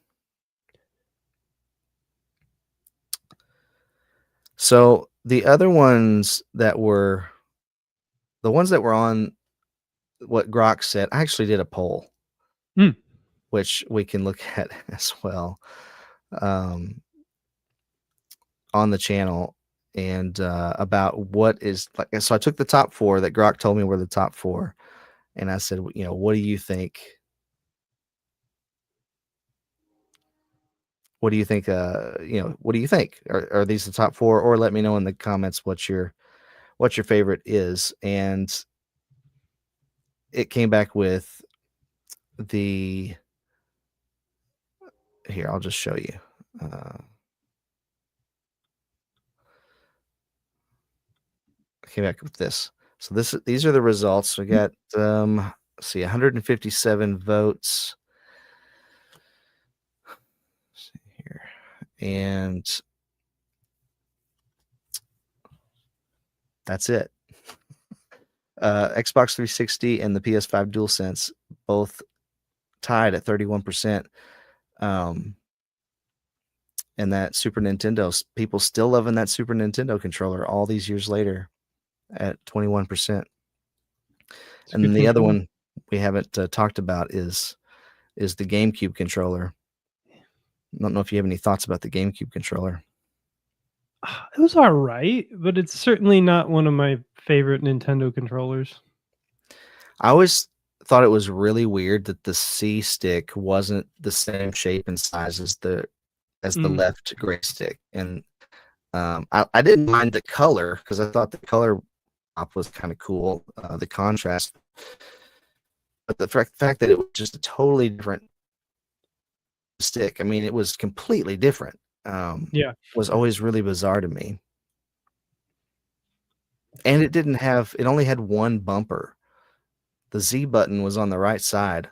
So the other ones that were the ones that were on what Grok said, I actually did a poll, Mm, which we can look at as well um, on the channel, and about what is like. So I took the top four that Grok told me were the top four, and I said, you know, what do you think? What do you think? What do you think? Are these the top four? Or let me know in the comments what your favorite is. And it came back with the here. I'll just show you. Came back with this. So these are the results. We mm. got let's see, 157 votes. Let's see here, and that's it. Xbox 360 and the PS5 DualSense both tied at 31%. And that Super Nintendo, people still loving that Super Nintendo controller all these years later at 21%. It's a And good then the other controller. one we haven't talked about is the GameCube controller. I don't know if you have any thoughts about the GameCube controller. It was all right, but it's certainly not one of my favorite Nintendo controllers. I always thought it was really weird that the C stick wasn't the same shape and size as the Mm, left gray stick. And I didn't mind the color because I thought the color pop was kind of cool, the contrast. But the fact that it was just a totally different stick, I mean, it was completely different, yeah. was always really bizarre to me. And it only had one bumper. The Z button was on the right side,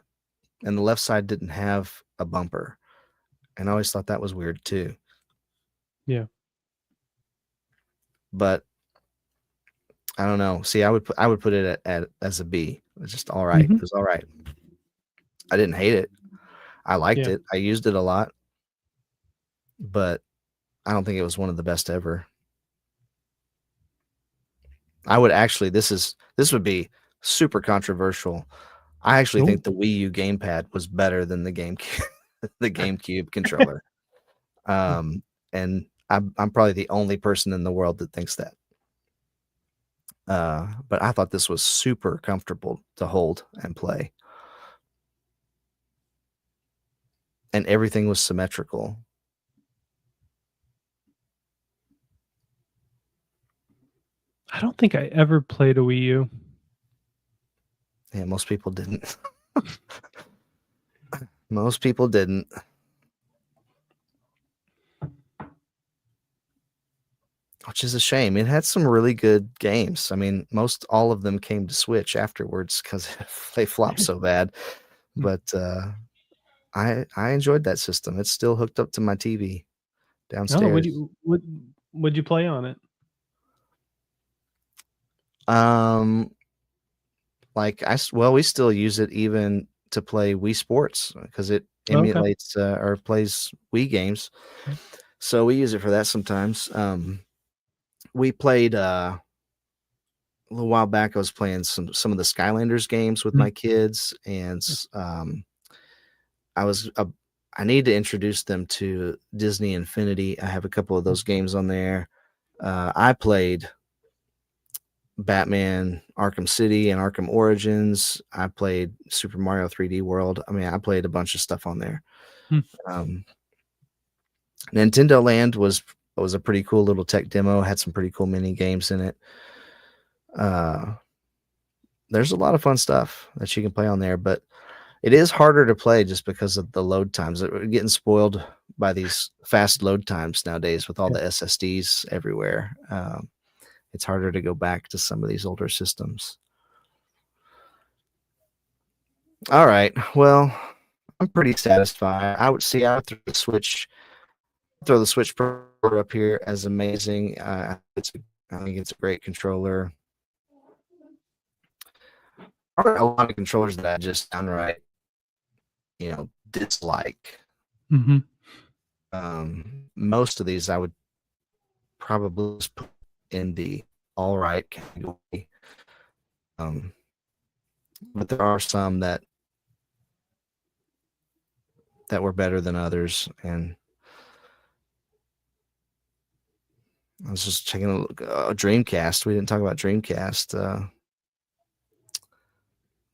and the left side didn't have a bumper. And I always thought that was weird too. Yeah. But I don't know. See, I would put it at as a B. It's just all right. It Mhm. was all right. I didn't hate it. I liked Yeah. it. I used it a lot, but I don't think it was one of the best ever. I would actually this would be super controversial. I actually Oh. think the Wii U gamepad was better than the GameCube the GameCube controller. Um, and I'm probably the only person in the world that thinks that. But I thought this was super comfortable to hold and play. And everything was symmetrical. I don't think I ever played a Wii U. Yeah, most people didn't. Most people didn't. Which is a shame. It had some really good games. I mean, most all of them came to Switch afterwards because they flopped so bad. Mm. But I enjoyed that system. It's still hooked up to my TV Oh, downstairs. what'd you play on it? Um, well, we still use it even to play Wii Sports because it Okay. emulates or plays Wii games. So we use it for that sometimes. We played a little while back. I was playing some of the Skylanders games with Mm. my kids, and I was I need to introduce them to Disney Infinity. I have a couple of those games on there. I played Batman Arkham City and Arkham Origins. I played Super Mario 3D World. I mean, I played a bunch of stuff on there. Hmm. Um, Nintendo Land was a pretty cool little tech demo. Had some pretty cool mini games in it. Uh, there's a lot of fun stuff that you can play on there, but it is harder to play just because of the load times. We're getting spoiled by these fast load times nowadays with all Yeah. the SSDs everywhere. It's harder to go back to some of these older systems. All right. Well, I'm pretty satisfied. I would see. I would throw the Switch Pro up here as amazing. I think it's a great controller. There are a lot of controllers that I just downright, dislike. Mm-hmm. Most of these I would probably just put in the all right category. Um, but there are some that were better than others, and I was just checking a look. Dreamcast. We didn't talk about Dreamcast.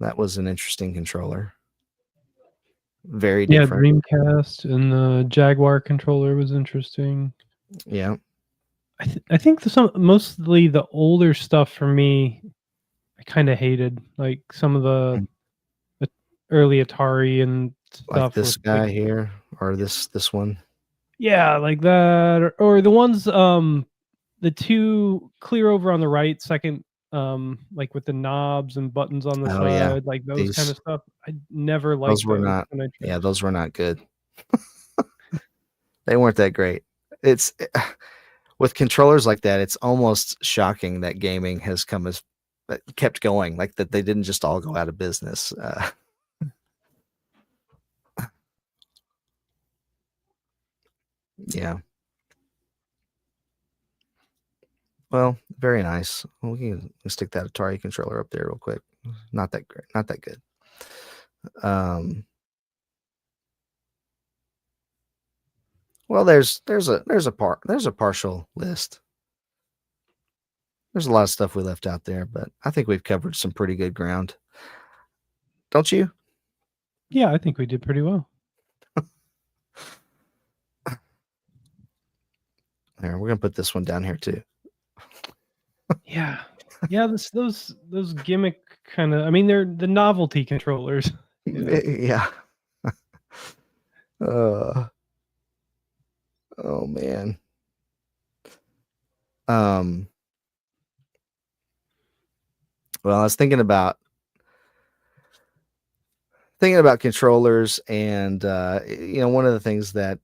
That was an interesting controller. Very Yeah, different. Dreamcast and the Jaguar controller was interesting. Yeah. I think mostly the older stuff for me, I kind of hated. Like some of the early Atari and Like stuff this with like guy here, or this one. yeah, like that, or the ones the two clear over on the right, second like with the knobs and buttons on the Oh yeah, side, like those kind these of stuff. I never those liked were those, not. and I Yeah, tried. those were not good. They weren't that great. It's with controllers like that. It's almost shocking that gaming has kept going. Like that they didn't just all go out of business. Yeah. Well, very nice. Well, we can stick that Atari controller up there real quick. Not that great. Not that good. Um, well, there's a partial list. There's a lot of stuff we left out there, but I think we've covered some pretty good ground. Don't you? Yeah, I think we did pretty well. There, we're gonna put this one down here too. Yeah, yeah. Those gimmick kind of. I mean, they're the novelty controllers. You know. Yeah. Uh, oh man. Um. Well, I was thinking about controllers, and one of the things that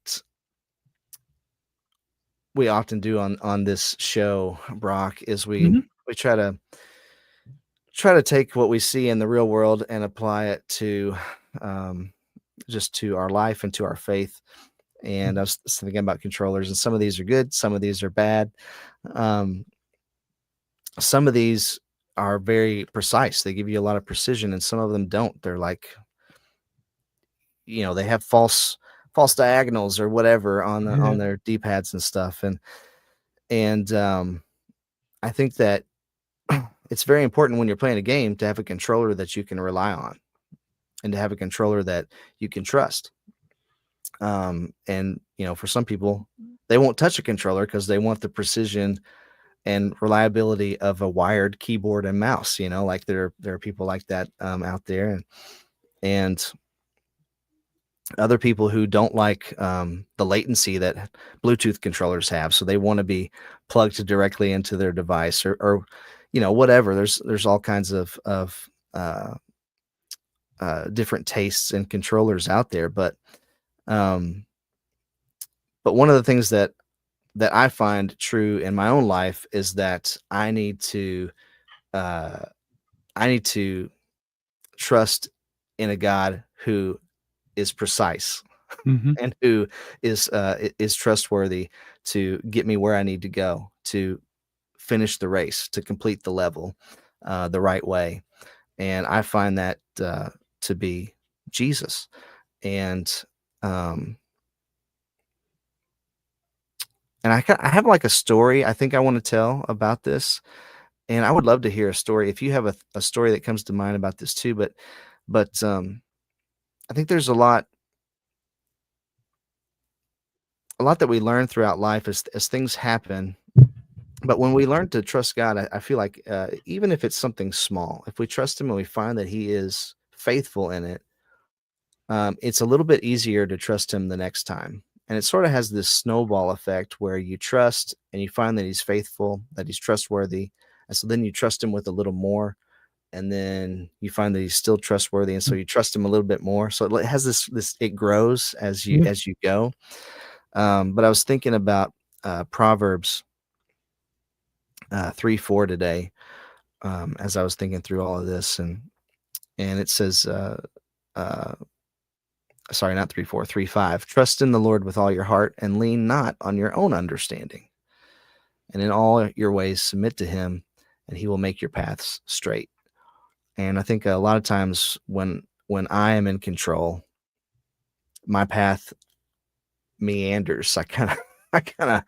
we often do on this show, Brock, is we Mhm. we try to take what we see in the real world and apply it to um, just to our life and to our faith. And I was thinking about controllers, and some of these are good, some of these are bad. Um, some of these are very precise; they give you a lot of precision, and some of them don't. They're like, they have false diagonals or whatever on Yeah. their D pads and stuff, and I think that it's very important when you're playing a game to have a controller that you can rely on and to have a controller that you can trust. And for some people, they won't touch a controller because they want the precision and reliability of a wired keyboard and mouse. Like there are people like that out there, and other people who don't like the latency that Bluetooth controllers have, so they want to be plugged directly into their device or whatever. There's all kinds of different tastes and controllers out there, um, but one of the things that I find true in my own life is that uh, I need to trust in a God who is precise Mhm. and who is trustworthy to get me where I need to go, to finish the race, to complete the level the right way. And I find that to be Jesus. And um, I have like a story I think I want to tell about this, and I would love to hear a story if you have a story that comes to mind about this too. But I think there's a lot that we learn throughout life as things happen. But when we learn to trust God, I feel like even if it's something small, if we trust Him and we find that He is faithful in it, it's a little bit easier to trust Him the next time. And it sort of has this snowball effect where you trust and you find that He's faithful, that He's trustworthy. And so then you trust Him with a little more. And then you find that He's still trustworthy. And so you trust Him a little bit more. So it has it grows Yeah. as you go. But I was thinking about Proverbs 3:4 today as I was thinking through all of this. And it says, uh, sorry, not 3:4, 3:5. Trust in the Lord with all your heart and lean not on your own understanding. And in all your ways submit to Him, and He will make your paths straight. And I think a lot of times when I am in control, my path meanders. I kind of I kind of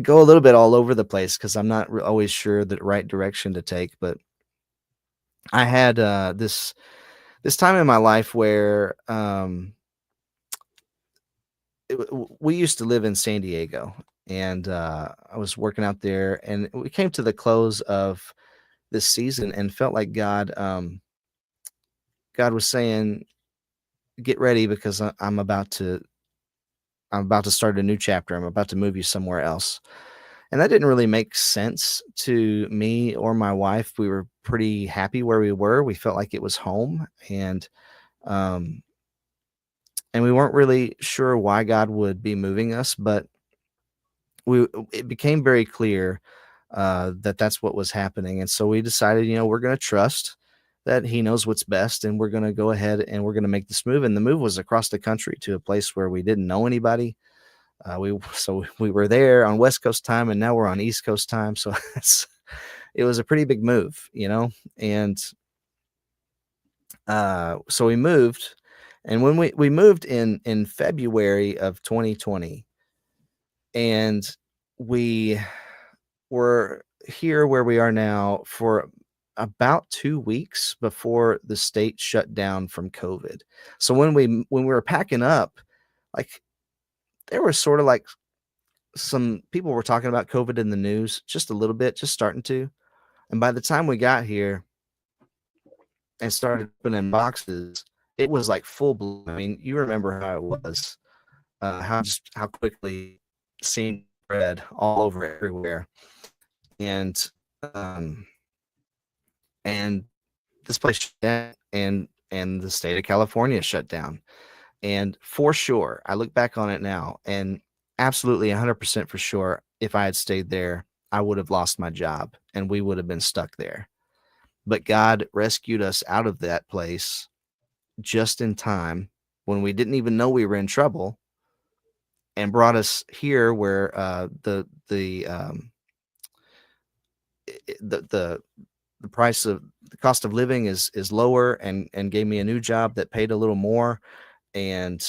go a little bit all over the place because I'm not always sure the right direction to take. But I had this time in my life where we used to live in San Diego, and I was working out there, and we came to the close of this season and felt like God was saying, "Get ready because I'm about to start a new chapter. I'm about to move you somewhere else." And that didn't really make sense to me or my wife. We were pretty happy where we were. We felt like it was home, um, and we weren't really sure why God would be moving us, but it became very clear that that's what was happening. And so we decided, we're going to trust that He knows what's best, and we're going to go ahead and we're going to make this move. And the move was across the country to a place where we didn't know anybody. We were there on West Coast time, and now we're on East Coast time. So it was a pretty big move, and so we moved. And when we moved in February of 2020, and we were here where we are now for about 2 weeks before the state shut down from COVID. So when we were packing up, like, there was sort of like some people were talking about COVID in the news just a little bit, just starting to. And by the time we got here and started opening boxes, it was like full blown. I mean, you remember how it was, how quickly seemed spread all over everywhere. And um and this place shut down, and the state of California shut down. And for sure, I look back on it now, and absolutely 100% for sure, if I had stayed there, I would have lost my job and we would have been stuck there. But God rescued us out of that place just in time when we didn't even know we were in trouble, and brought us here where the price of the cost of living is lower, and gave me a new job that paid a little more. And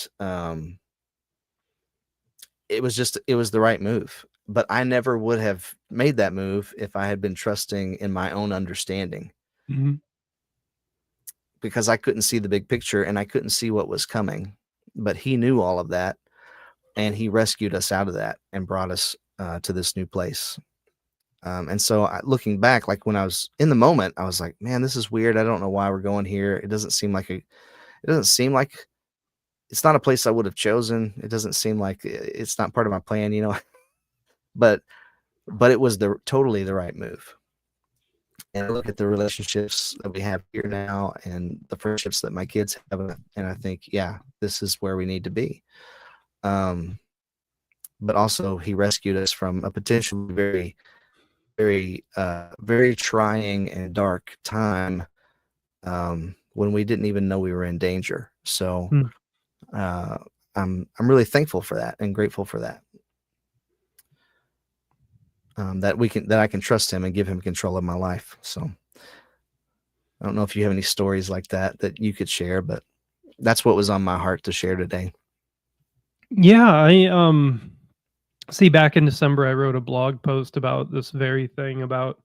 it was the right move. But I never would have made that move if I had been trusting in my own understanding, Mhm. because I couldn't see the big picture and I couldn't see what was coming. But He knew all of that, and He rescued us out of that and brought us to this new place. And so looking back, like when I was in the moment, I was like, man, this is weird. I don't know why we're going here. It doesn't seem like it's not a place I would have chosen. It doesn't seem like it's not part of my plan. But it was totally the right move. And I look at the relationships that we have here now and the friendships that my kids have, and I think, yeah, this is where we need to be. Um, but also, he rescued us from a potentially very, very trying and dark time, when we didn't even know we were in danger. So Mm. uh, I'm really thankful for that and grateful for that. That I can trust him and give him control of my life. So I don't know if you have any stories like that you could share, but that's what was on my heart to share today. Yeah, I see, back in December I wrote a blog post about this very thing, about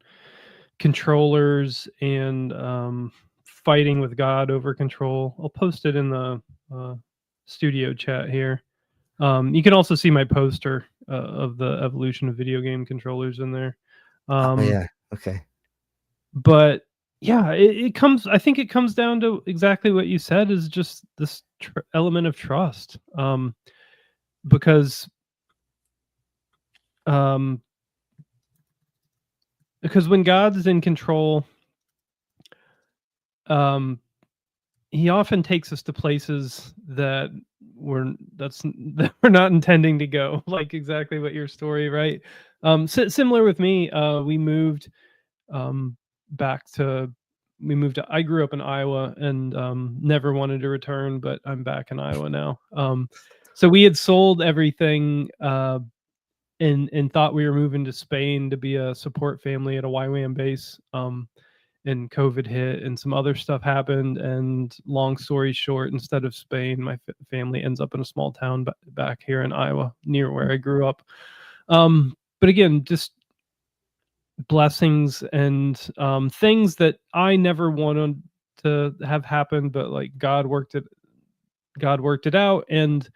controllers and fighting with God over control. I'll post it in the uh, studio chat here. You can also see my poster of the evolution of video game controllers in there. Oh Um, yeah. Okay. but yeah, it comes. I think it comes down to exactly what you said, is just this element of trust. Because um, because when God is in control, um, he often takes us to places that that we're not intending to go. Like exactly what your story, right? Similar with me, we moved um, back to I grew up in Iowa and never wanted to return, but I'm back in Iowa now. So we had sold everything and thought we were moving to Spain to be a support family at a YWAM base. And COVID hit and some other stuff happened. And long story short, instead of Spain, my family ends up in a small town back here in Iowa, near where I grew up. But again, just blessings and things that I never wanted to have happen, but like God worked it out, and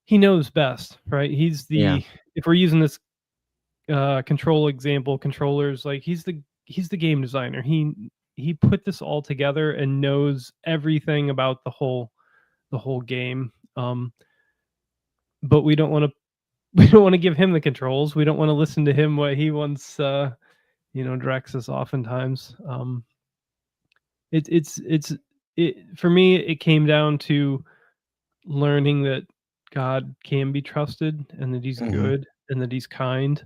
He knows best, right? Yeah. If we're using this control example, controllers, like he's the game designer. He put this all together and knows everything about the whole game. But we don't want to we don't want to give him the controls. We don't want to listen to him what he wants. Directs us oftentimes. It's it for me. It came down to learning that God can be trusted and that He's Hmm. good and that He's kind,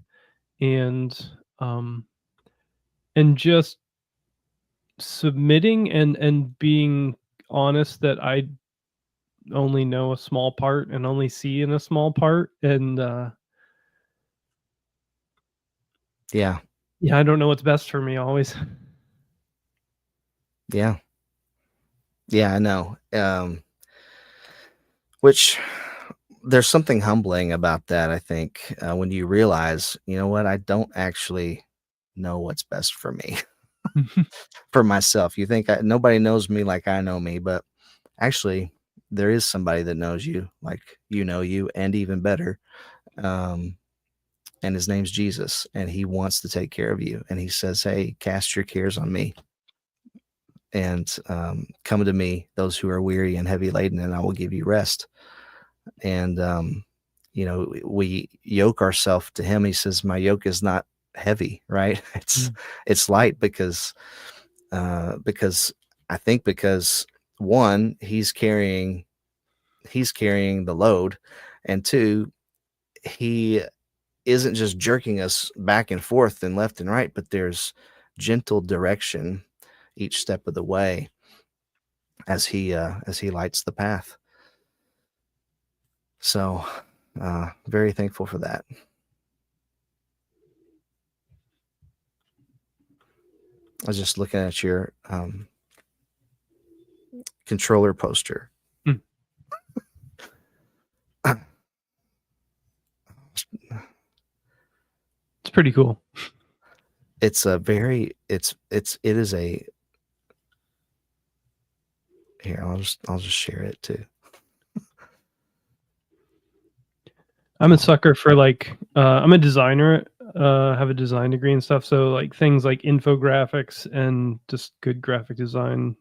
and um and just submitting and being honest that I only know a small part and only see in a small part, and Yeah. yeah, I don't know what's best for me always. Yeah. Yeah. I know. Which there's something humbling about that. I think when you realize, you know what, I don't actually know what's best for me, for myself. You think nobody knows me like I know me, but actually, there is somebody that knows you like you know you, and even better. Um, and his name's Jesus, and he wants to take care of you. And he says, "Hey, cast your cares on me, and come to me, those who are weary and heavy laden, and I will give you rest." And we yoke ourselves to him. He says, "My yoke is not heavy," right? Mm. It's light because I think because one, he's carrying the load, and two, he isn't just jerking us back and forth and left and right, but there's gentle direction each step of the way as he lights the path. So very thankful for that. I was just looking at your controller poster. Mm. It's pretty cool. It's a very it is a here, I'll just share it too. I'm a sucker for like I'm a designer, have a design degree and stuff. So like things like infographics and just good graphic design,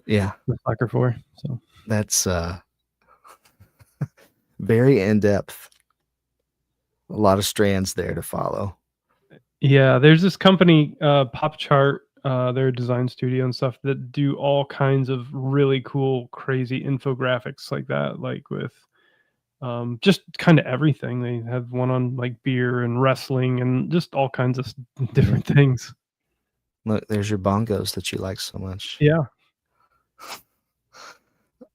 Yeah, I'm a sucker for. So that's very in depth. A lot of strands there to follow. Yeah, there's this company, Pop Chart, they're a design studio and stuff that do all kinds of really cool, crazy infographics like that, like with just kind of everything. They have one on like beer and wrestling and just all kinds of different things. Look, there's your bongos that you like so much. Yeah.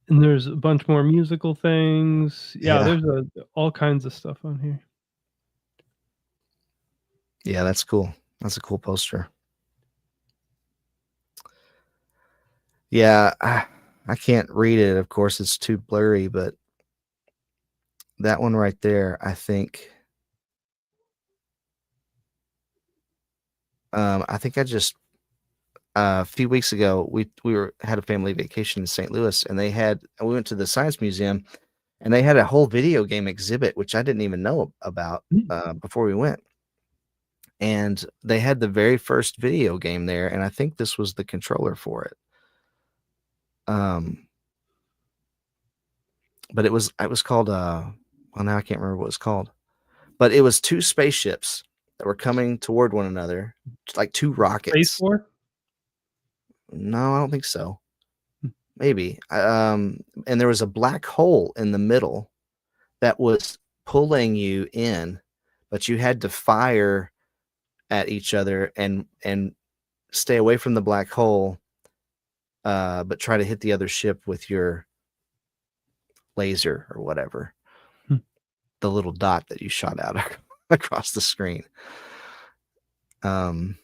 And there's a bunch more musical things. Yeah, Yeah. there's all kinds of stuff on here. Yeah, that's cool. That's a cool poster. Yeah, I can't read it. Of course, it's too blurry, but that one right there, I think. I think I just a few weeks ago we had a family vacation in St. Louis, and we went to the science museum, and they had a whole video game exhibit, which I didn't even know about Mm. before we went. And they had the very first video game there, and I think this was the controller for it. Um, but it was called well, now I can't remember what it was called, but it was two spaceships that were coming toward one another, like two Space rockets. War? No, I don't think so. Hmm. Maybe. And there was a black hole in the middle that was pulling you in, but you had to fire at each other and stay away from the black hole, but try to hit the other ship with your laser or whatever, Hmm. the little dot that you shot out across the screen. Um,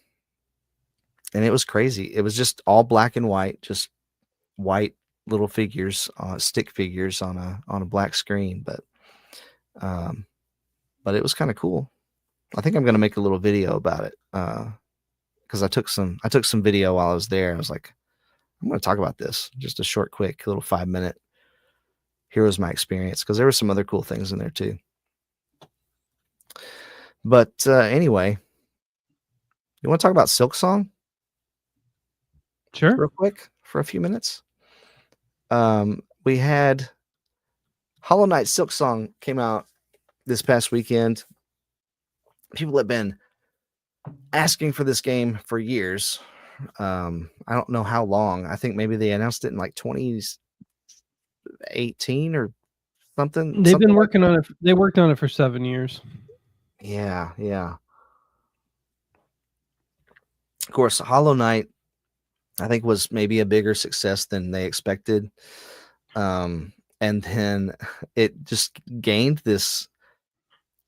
and it was crazy. It was just all black and white, just white little figures, stick figures on a black screen, um, but it was kind of cool. I think I'm gonna make a little video about it because I took some video while I was there. I was like, I'm gonna talk about this, just a short, quick, little 5 minute. Here was my experience because there were some other cool things in there too. But anyway, you want to talk about Silksong Sure. real quick for a few minutes? We had Hollow Knight Silksong came out this past weekend. People have been asking for this game for years. I don't know how long. I think maybe they announced it in like 2018 or something, They've been like working that. on it. They worked on it for 7 years. Yeah, yeah. Of course, Hollow Knight, I think, was maybe a bigger success than they expected. And then it just gained this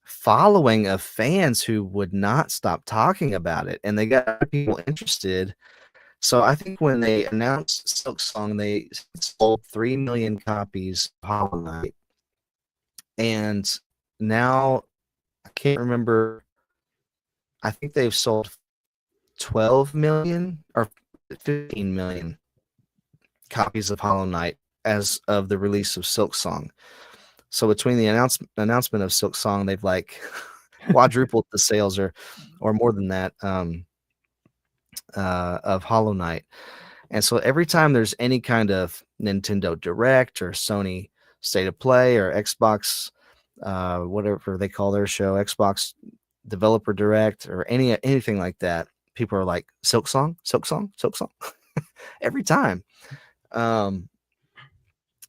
following of fans who would not stop talking about it, and they got people interested. So I think when they announced Silksong, they sold 3 million copies of Hollow Knight, and now I can't remember. I think they've sold 12 million or 15 million copies of Hollow Knight as of the release of Silksong. So between the announcement of Silksong, they've like quadrupled the sales, or more than that, of Hollow Knight. And so every time there's any kind of Nintendo Direct or Sony State of Play or Xbox, whatever they call their show, Xbox Developer Direct or anything like that, people are like Silksong, Silksong, Silksong every time. Um,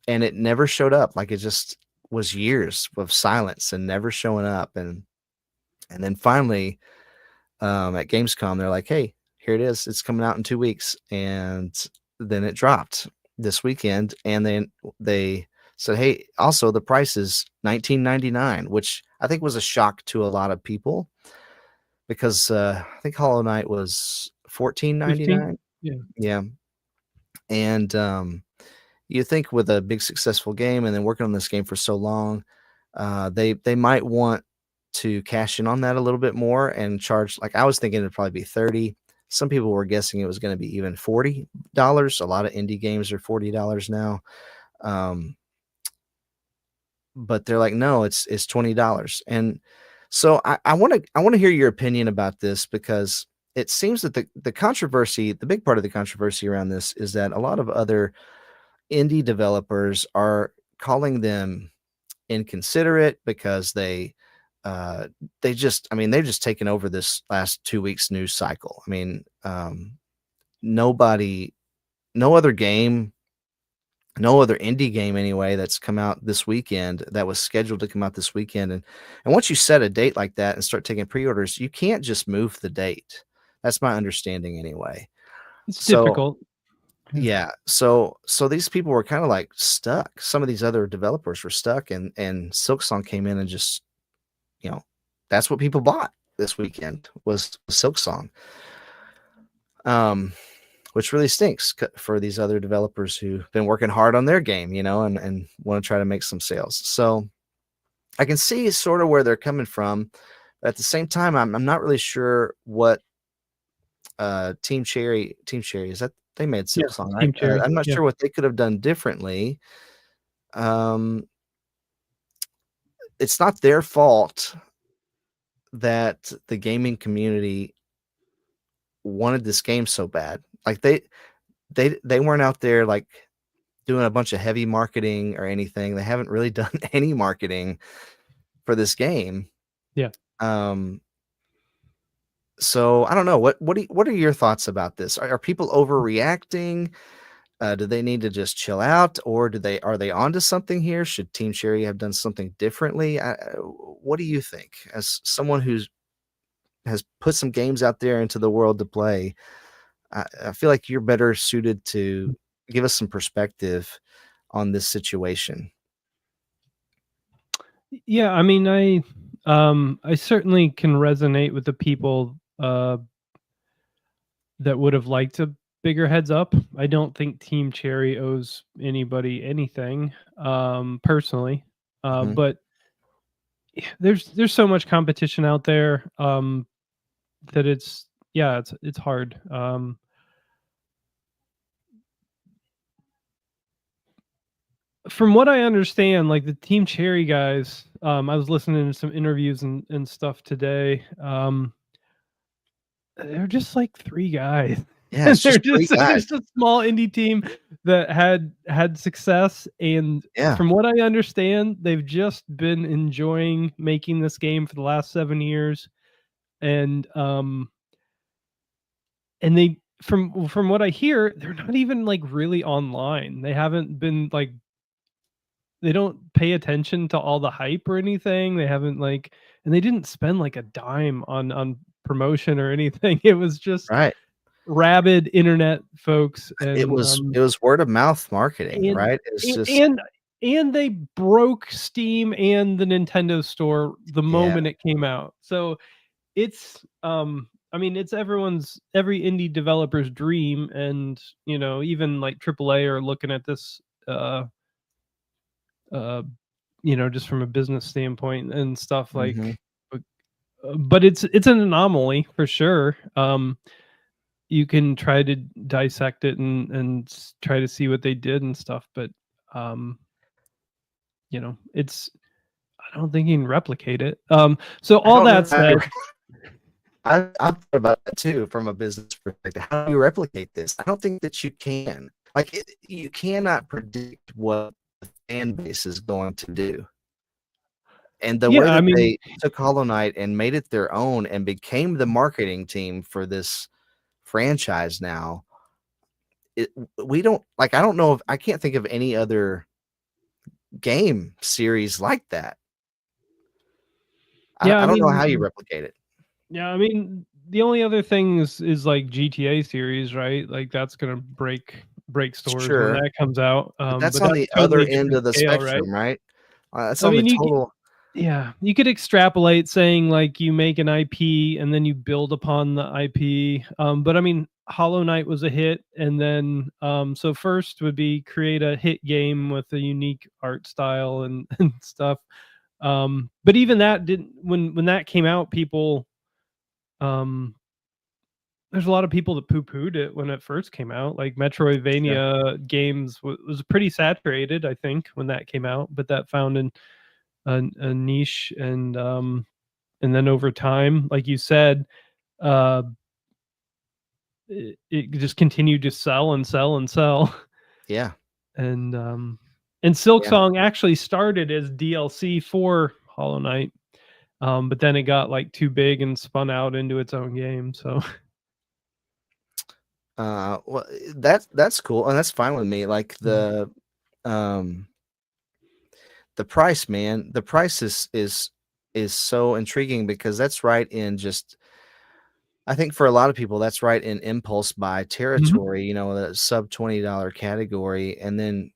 and it never showed up. Like it just was years of silence and never showing up. And then finally, at Gamescom, they're like, "Hey, here it is. It's coming out in 2 weeks." And then it dropped this weekend, and then they said, "Hey, also the price is $19.99," which I think was a shock to a lot of people because I think Hollow Knight was 15? $14.99. Yeah. Yeah, and you think with a big successful game and then working on this game for so long, they might want to cash in on that a little bit more and charge. Like I was thinking it'd probably be 30. Some people were guessing it was going to be even $40. A lot of indie games are $40 now. Um, but they're like, no, it's $20. And so I want to hear your opinion about this because it seems that the controversy, the big part of the controversy around this is that a lot of other indie developers are calling them inconsiderate because they uh, they've just taken over this last 2 weeks news cycle. I mean, nobody, no other game, no other indie game anyway that's come out this weekend that was scheduled to come out this weekend. And once you set a date like that and start taking pre-orders, you can't just move the date. That's my understanding anyway. It's So difficult. Yeah. yeah, so these people were kind of like stuck. Some of these other developers were stuck, and Silksong came in and just, you know, that's what people bought this weekend was Silksong. Um, which really stinks for these other developers who've been working hard on their game, and want to try to make some sales. So I can see sort of where they're coming from. But at the same time, I'm not really sure what Team Cherry is that they made Yeah. Silksong, right? Team Cherry. I'm not Yeah. sure what they could have done differently. Um, it's not their fault that the gaming community wanted this game so bad. Like they weren't out there like doing a bunch of heavy marketing or anything. They haven't really done any marketing for this game. Yeah. Um, so I don't know. What are your thoughts about this? Are people overreacting? Do they need to just chill out, or are they onto something here? Should Team Cherry have done something differently? What do you think, as someone who's has put some games out there into the world to play? I feel like you're better suited to give us some perspective on this situation. Yeah, I mean, I certainly can resonate with the people that would have liked a bigger heads up. I don't think Team Cherry owes anybody anything, personally. Mhm. But there's so much competition out there, that it's hard. From what I understand, like the Team Cherry guys, I was listening to some interviews and stuff today. They're just like 3 guys. Yeah, And it's just 3 they're guys. just a small indie team that had success, and Yeah, from what I understand, they've just been enjoying making this game for the last 7 years, and, they from what I hear, they're not even, like, really online. They haven't been, like, they don't pay attention to all the hype or anything. They haven't, like, and they didn't spend, like, a dime on promotion or anything. It was just right. rabid internet folks, It and was it was word of mouth marketing, and right? It's and just and and they broke Steam and the Nintendo store the yeah, moment it came out. So it's, I mean, it's every indie developer's dream, and, even like AAA are looking at this, uh, just from a business standpoint and stuff mhm. like, but it's an anomaly for sure. You can try to dissect it and try to see what they did and stuff, but, um, it's I don't think you can replicate it. So I all don't that know how you said, I've thought about that too from a business perspective. How do you replicate this? I don't think that you can. Like, you cannot predict what the fan base is going to do. And the way yeah, I that mean, they took Hollow Knight and made it their own and became the marketing team for this franchise now, it we don't like, I don't know if I can't think of any other game series like that. I yeah, I I don't know how mean, you replicate it. yeah, I mean, the only other thing is like GTA series, right? Like that's gonna break stores when Sure, that comes out. but that's But on that's the a other totally end different of the scale, right? spectrum, right? That's I on the mean, total. yeah, you could extrapolate saying like you make an IP and then you build upon the IP. But I mean, Hollow Knight was a hit, and then, so first would be create a hit game with a unique art style and, and stuff. But even that didn't when that came out, people, um, there's a lot of people that poo-pooed it when it first came out. Like Sure. Metroidvania games was pretty saturated, I think, when that came out, but that found a niche, and then over time, like you said, uh, it just continued to sell and sell and sell. Yeah, And yeah, Silksong actually started as DLC for Hollow Knight. But then it got like too big and spun out into its own game. So Well, that's cool, and that's fine with me. Like Mhm. um the price, man, the price is so intriguing because that's right in just I think for a lot of people that's right in impulse buy Mhm. territory, the sub $20 category, and then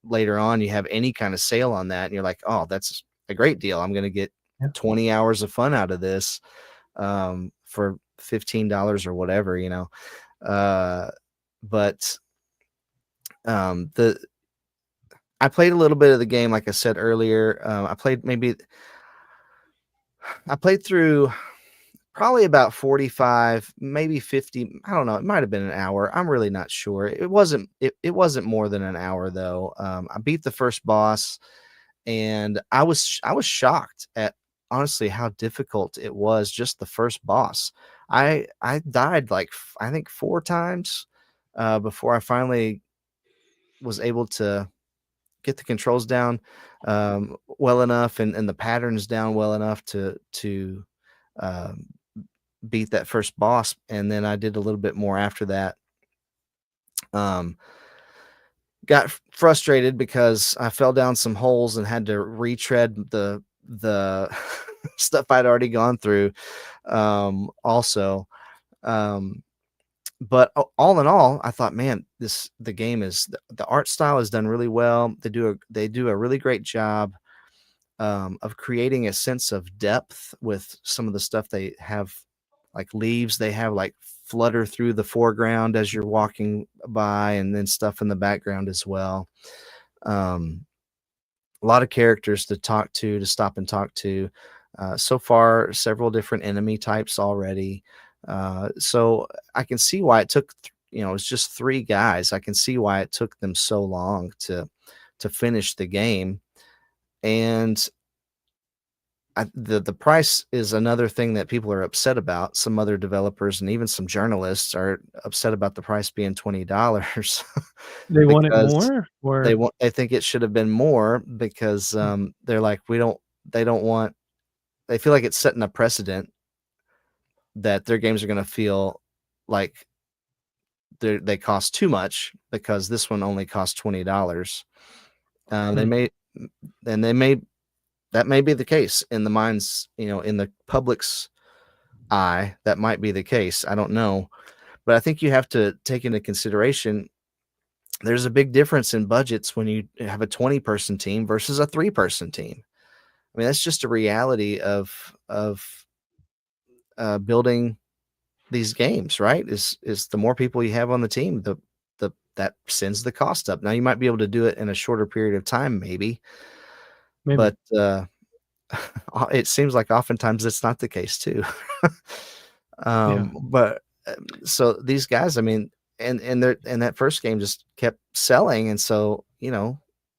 later on you have any kind of sale on that and you're like, "Oh, that's a great deal. I'm going to get Yeah. 20 hours of fun out of this for $15 or whatever, Uh but the I played a little bit of the game, like I said earlier. I played through probably about 45, maybe 50. I don't know. It might have been an hour. I'm really not sure. It wasn't more than an hour though. I beat the first boss, and I was shocked at honestly how difficult it was. Just the first boss. I died like I think 4 times before I finally was able to get the controls down well enough and the patterns down well enough to um, beat that first boss. And then I did a little bit more after that. Um, got frustrated because I fell down some holes and had to retread the stuff I'd already gone through. Also, um, but all in all, I thought, man, the game is the art style is done really well. They do a really great job of creating a sense of depth with some of the stuff they have, like leaves they have like flutter through the foreground as you're walking by, and then stuff in the background as well. Um, a lot of characters to stop and talk to. So far, several different enemy types already. So I can see why it took, it's just 3 guys. I can see why it took them so long to finish the game. And the price is another thing that people are upset about. Some other developers and even some journalists are upset about the price being $20 They want it because more, or they think it should have been more because they're like they don't want they feel like it's setting a precedent that their games are going to feel like they cost too much because this one only costs $20. They Hmm. may and they may that may be the case in the minds, in the public's eye. That might be the case. I don't know, but I think you have to take into consideration there's a big difference in budgets when you have a 20-person team versus a 3-person team. I mean, that's just a reality of building these games, right? Is the more people you have on the team, the that sends the cost up. Now you might be able to do it in a shorter period of time, maybe, maybe. but it seems like oftentimes it's not the case too. Yeah. But so these guys, I mean, and that first game just kept selling, and so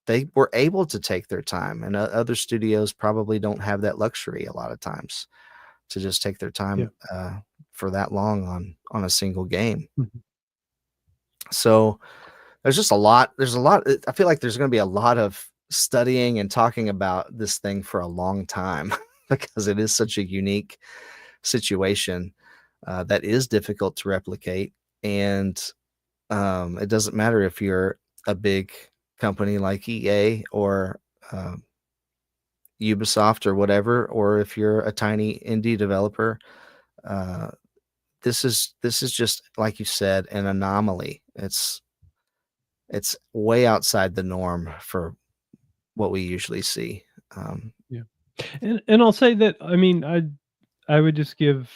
they were able to take their time, and other studios probably don't have that luxury a lot of times to just take their Yeah. time for that long on a single game. Mhm. So there's just a lot. There's a lot. I feel like there's going to be a lot of studying and talking about this thing for a long time because it is such a unique situation that is difficult to replicate. And it doesn't matter if you're a big company like EA or um, Ubisoft or whatever, or if you're a tiny indie developer. Uh, this is just like you said, an anomaly. It's way outside the norm for what we usually see. Um, Yeah. And I'll say that, I mean, I would just give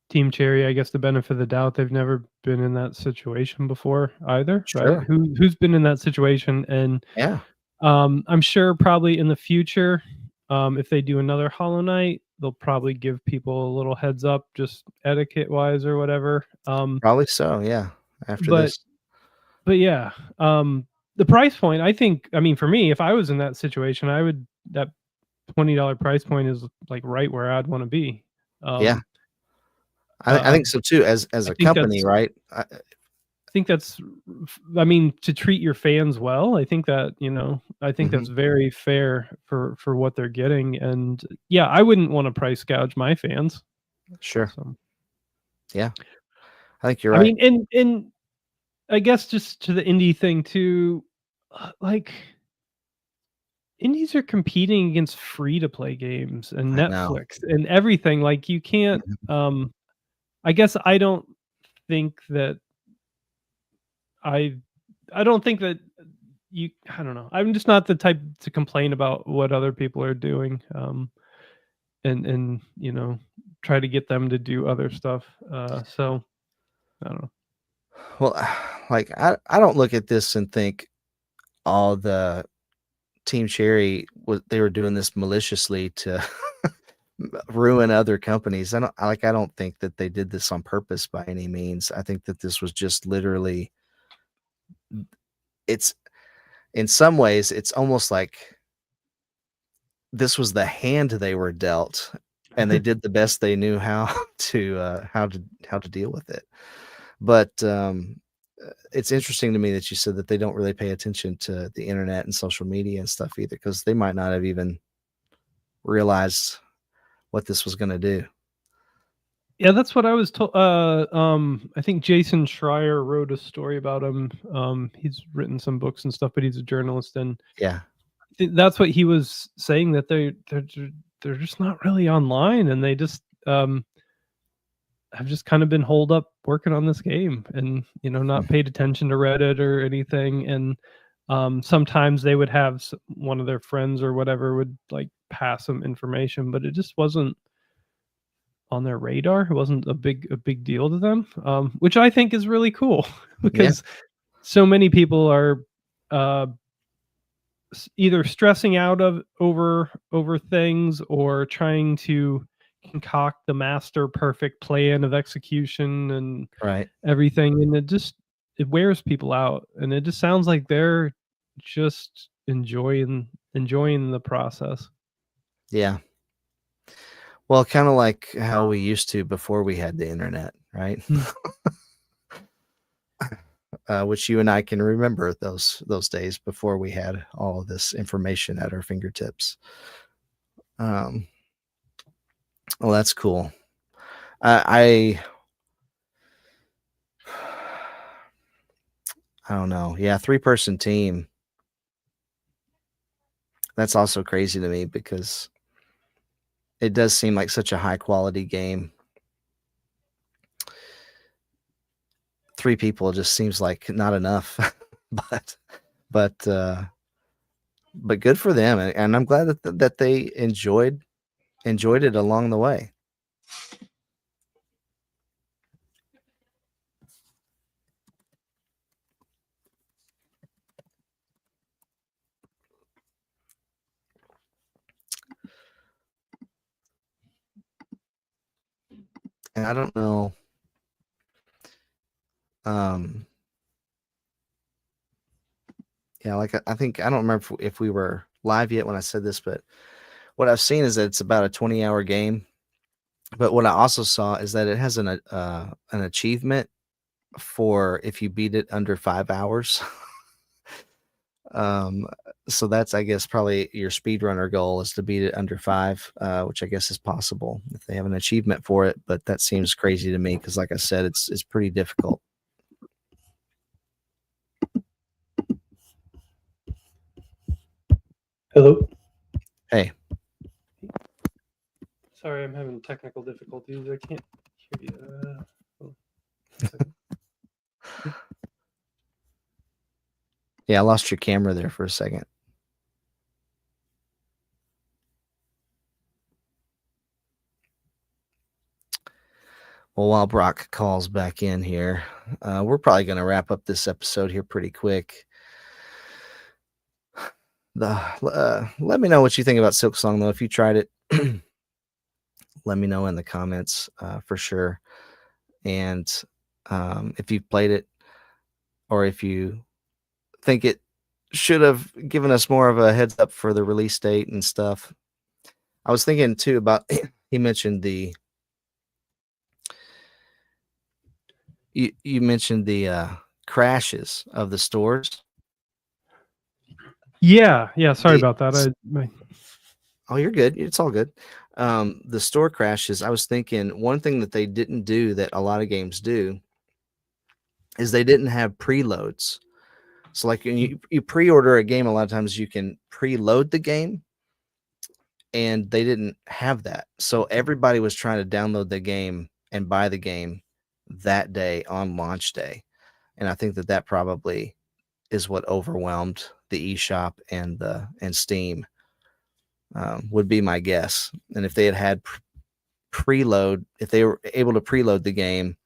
Team Cherry, I guess, the benefit of the doubt. They've never been in that situation before either, right? sure. Who's been in that situation? And Yeah. I'm sure probably in the future, if they do another Hollow Knight, they'll probably give people a little heads up, just etiquette wise or whatever. Probably so. Yeah. After But this. yeah, the price point, I think, I mean, for me, if I was in that situation, I would that $20 price point is like right where I'd want to be. Yeah. Um, I think so too. As I a think company, that's right? think that's, I mean, to treat your fans well. I think that, I think Hmm. that's very fair for what they're getting. And yeah, I wouldn't want to price gouge my fans. Sure. So Yeah, I think you're I right. mean, and I guess just to the indie thing too, like indies are competing against free to play games and I know. Netflix and everything. Like you can't. Mhm. I guess think that I I don't think that I don't know. I'm just not the type to complain about what other people are doing, and try to get them to do other stuff. So I don't know. Well, like I don't look at this and think all the Team Cherry was they were doing this maliciously to ruin other companies. I don't think that they did this on purpose by any means. I think that this was just literally it's in some ways it's almost like this was the hand they were dealt and they did the best they knew how to deal with it. But it's interesting to me that you said that they don't really pay attention to the internet and social media and stuff either because they might not have even realized what this was going to do. Yeah, that's what I was told. I think Jason Schreier wrote a story about him. He's written some books and stuff, but he's a journalist, and Yeah. that's what he was saying, that they're just not really online, and they just have just kind of been holed up working on this game, and not paid attention to Reddit or anything. And sometimes they would have one of their friends or whatever would like pass some information, but it just wasn't on their radar. It wasn't a big deal to them, which I think is really cool Yeah. because so many people are uh, either stressing out of over things or trying to concoct the master perfect plan of execution and Right. everything, and it wears people out, and it just sounds like they're just enjoying the process. Yeah. Well, kind of like how we used to before we had the internet, right? Hmm. Which you and I can remember those days before we had all of this information at our fingertips. Um, well, that's cool. I I don't know. Yeah, 3-person team. That's also crazy to me because it does seem like such a high quality game. 3 people just seems like not enough, but but uh, but good for them, and I'm glad that they enjoyed it along the way. And I don't know. Um, yeah, like I think I don't remember if we were live yet when I said this, but what I've seen is that it's about a 20-hour game. But what I also saw is that it has an achievement for if you beat it under 5 hours. um, so that's I guess probably your speedrunner goal is to beat it under 5, which I guess is possible if they have an achievement for it. But that seems crazy to me because, like I said, it's pretty difficult. Hello. Hey, Sorry, I'm having technical difficulties. I can't hear you. Hold on a second. yeah, I lost your camera there for a second. Well, while Brock calls back in here, we're probably going to wrap up this episode here pretty quick. Let me know what you think about Silksong, though. If you tried it, let me know in the comments for sure. And if you've played it, or if you think it should have given us more of a heads up for the release date and stuff. I was thinking too about he mentioned you mentioned the crashes of the stores. Yeah, yeah. Sorry The about that. Oh, you're good. It's all good. The store crashes. I was thinking one thing that they didn't do that a lot of games do is they didn't have preloads. So like when you pre-order a game, a lot of times you can preload the game, and they didn't have that. So everybody was trying to download the game and buy the game that day on launch day. And I think that that probably is what overwhelmed the eShop and Steam, would be my guess. And if they had preload, if they were able to preload the game,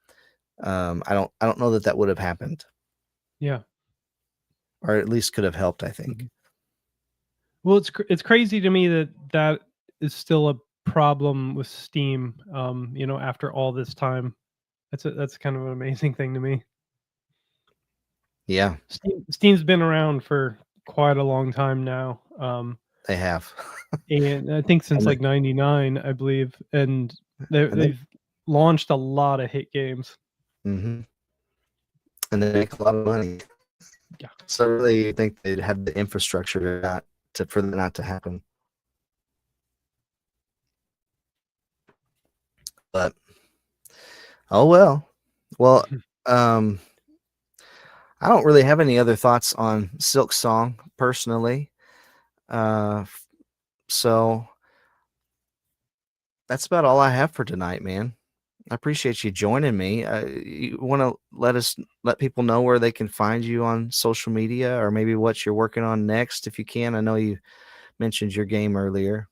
I don't know that that would have happened, Yeah. or at least could have helped. I think. Mhm. Well, it's crazy to me that that is still a problem with Steam. After all this time, that's kind of an amazing thing to me. Yeah, Steam's been around for quite a long time now. they have. And I think since and like '99, I believe, and and they, they've launched a lot of hit games. hmm and they make a lot of money. Yeah. So I really think they'd have the infrastructure for that not to happen. But oh well. Well, um, I don't really have any other thoughts on Silksong personally. Uh, so that's about all I have for tonight, man. I appreciate you joining me. You want to let people know where they can find you on social media, or maybe what you're working on next, if you can. I know you mentioned your game earlier.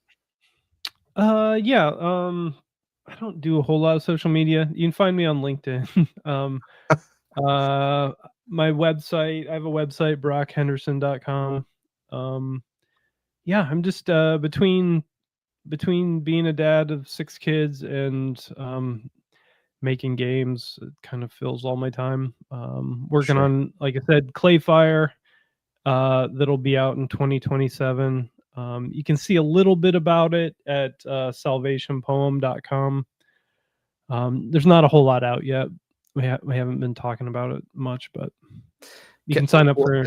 Yeah. I don't do a whole lot of social media. You can find me on LinkedIn. Uh, my website. I have a website, brockhenderson.com. Um, yeah, I'm just between being a dad of 6 kids and making games. It kind of fills all my time. Working Sure. on, like I said, Clayfire. That'll be out in 2027. You can see a little bit about it at salvationpoem.com. There's not a whole lot out yet. We haven't been talking about it much, but you Can, can sign up well, for.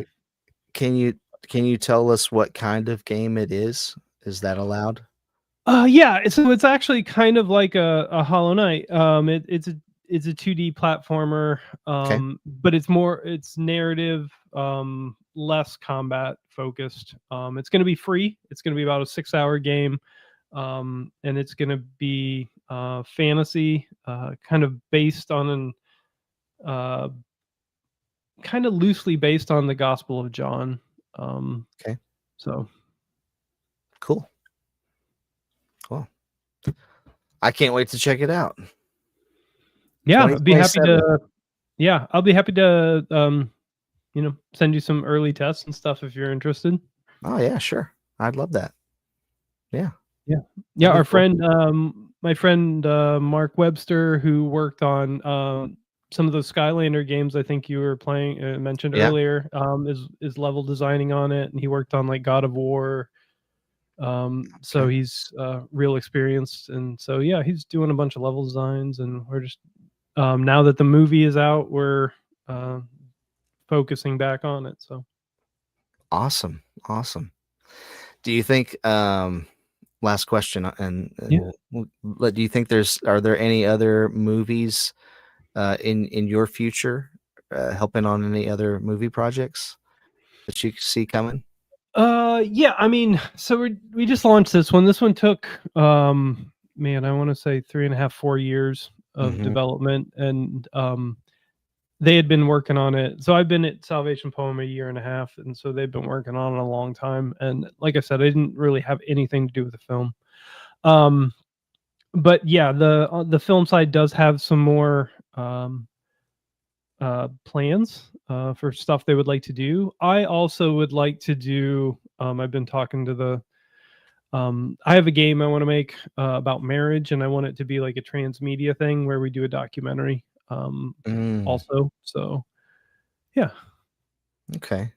can you can you tell us what kind of game it is? Is that allowed? Yeah, so it's actually kind of like a Hollow Knight. It's a 2D platformer, Okay. but it's narrative, less combat focused. It's going to be free. It's going to be about a 6-hour game, and it's going to be fantasy, kind of based on uh, kind of loosely based on the Gospel of John. Um, Okay. so Cool. Well, I can't wait to check it out. yeah, I'd be happy 2027. to. Yeah, I'll be happy to send you some early tests and stuff if you're interested. Oh yeah, sure. I'd love that. Yeah, Yeah. Yeah, that'd be our cool. friend, my friend, Mark Webster, who worked on, some of those Skylander games I think you were playing mentioned Yeah. earlier, is level designing on it, and he worked on, like, God of War, so Okay. he's, real experienced, and so, yeah, he's doing a bunch of level designs, and we're just now that the movie is out, we're, uh, focusing back on it, so. Awesome. Awesome. Do you think last question, and Yeah. do you think are there any other movies in your future, helping on any other movie projects that you see coming? Yeah, I mean, so we just launched this one. This one took, man, I want to say 3.5, 4 years of Hmm. development, and they had been working on it. So I've been at Salvation Poem a year and a half, and so they've been working on it a long time. And like I said, I didn't really have anything to do with the film. Um, but yeah, the film side does have some more plans for stuff they would like to do. I also would like to do. I've been talking to the. I have a game I want to make about marriage, and I want it to be like a transmedia thing where we do a documentary. Mm, Also, so yeah, okay.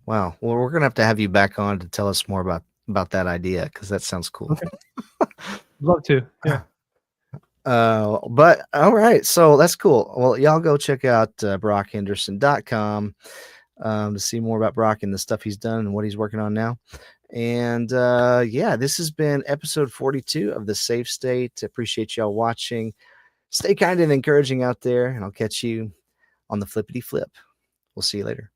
Wow. Well, we're gonna have to have you back on to tell us more about that idea, because that sounds cool. okay, love to. Yeah, But all right, so that's cool. Well, y'all go check out brockhenderson.com to see more about Brock and the stuff he's done and what he's working on now. And yeah, this has been episode 42 of The Safe State. Appreciate y'all watching. Stay kind and encouraging out there, and I'll catch you on the flippity flip. We'll see you later.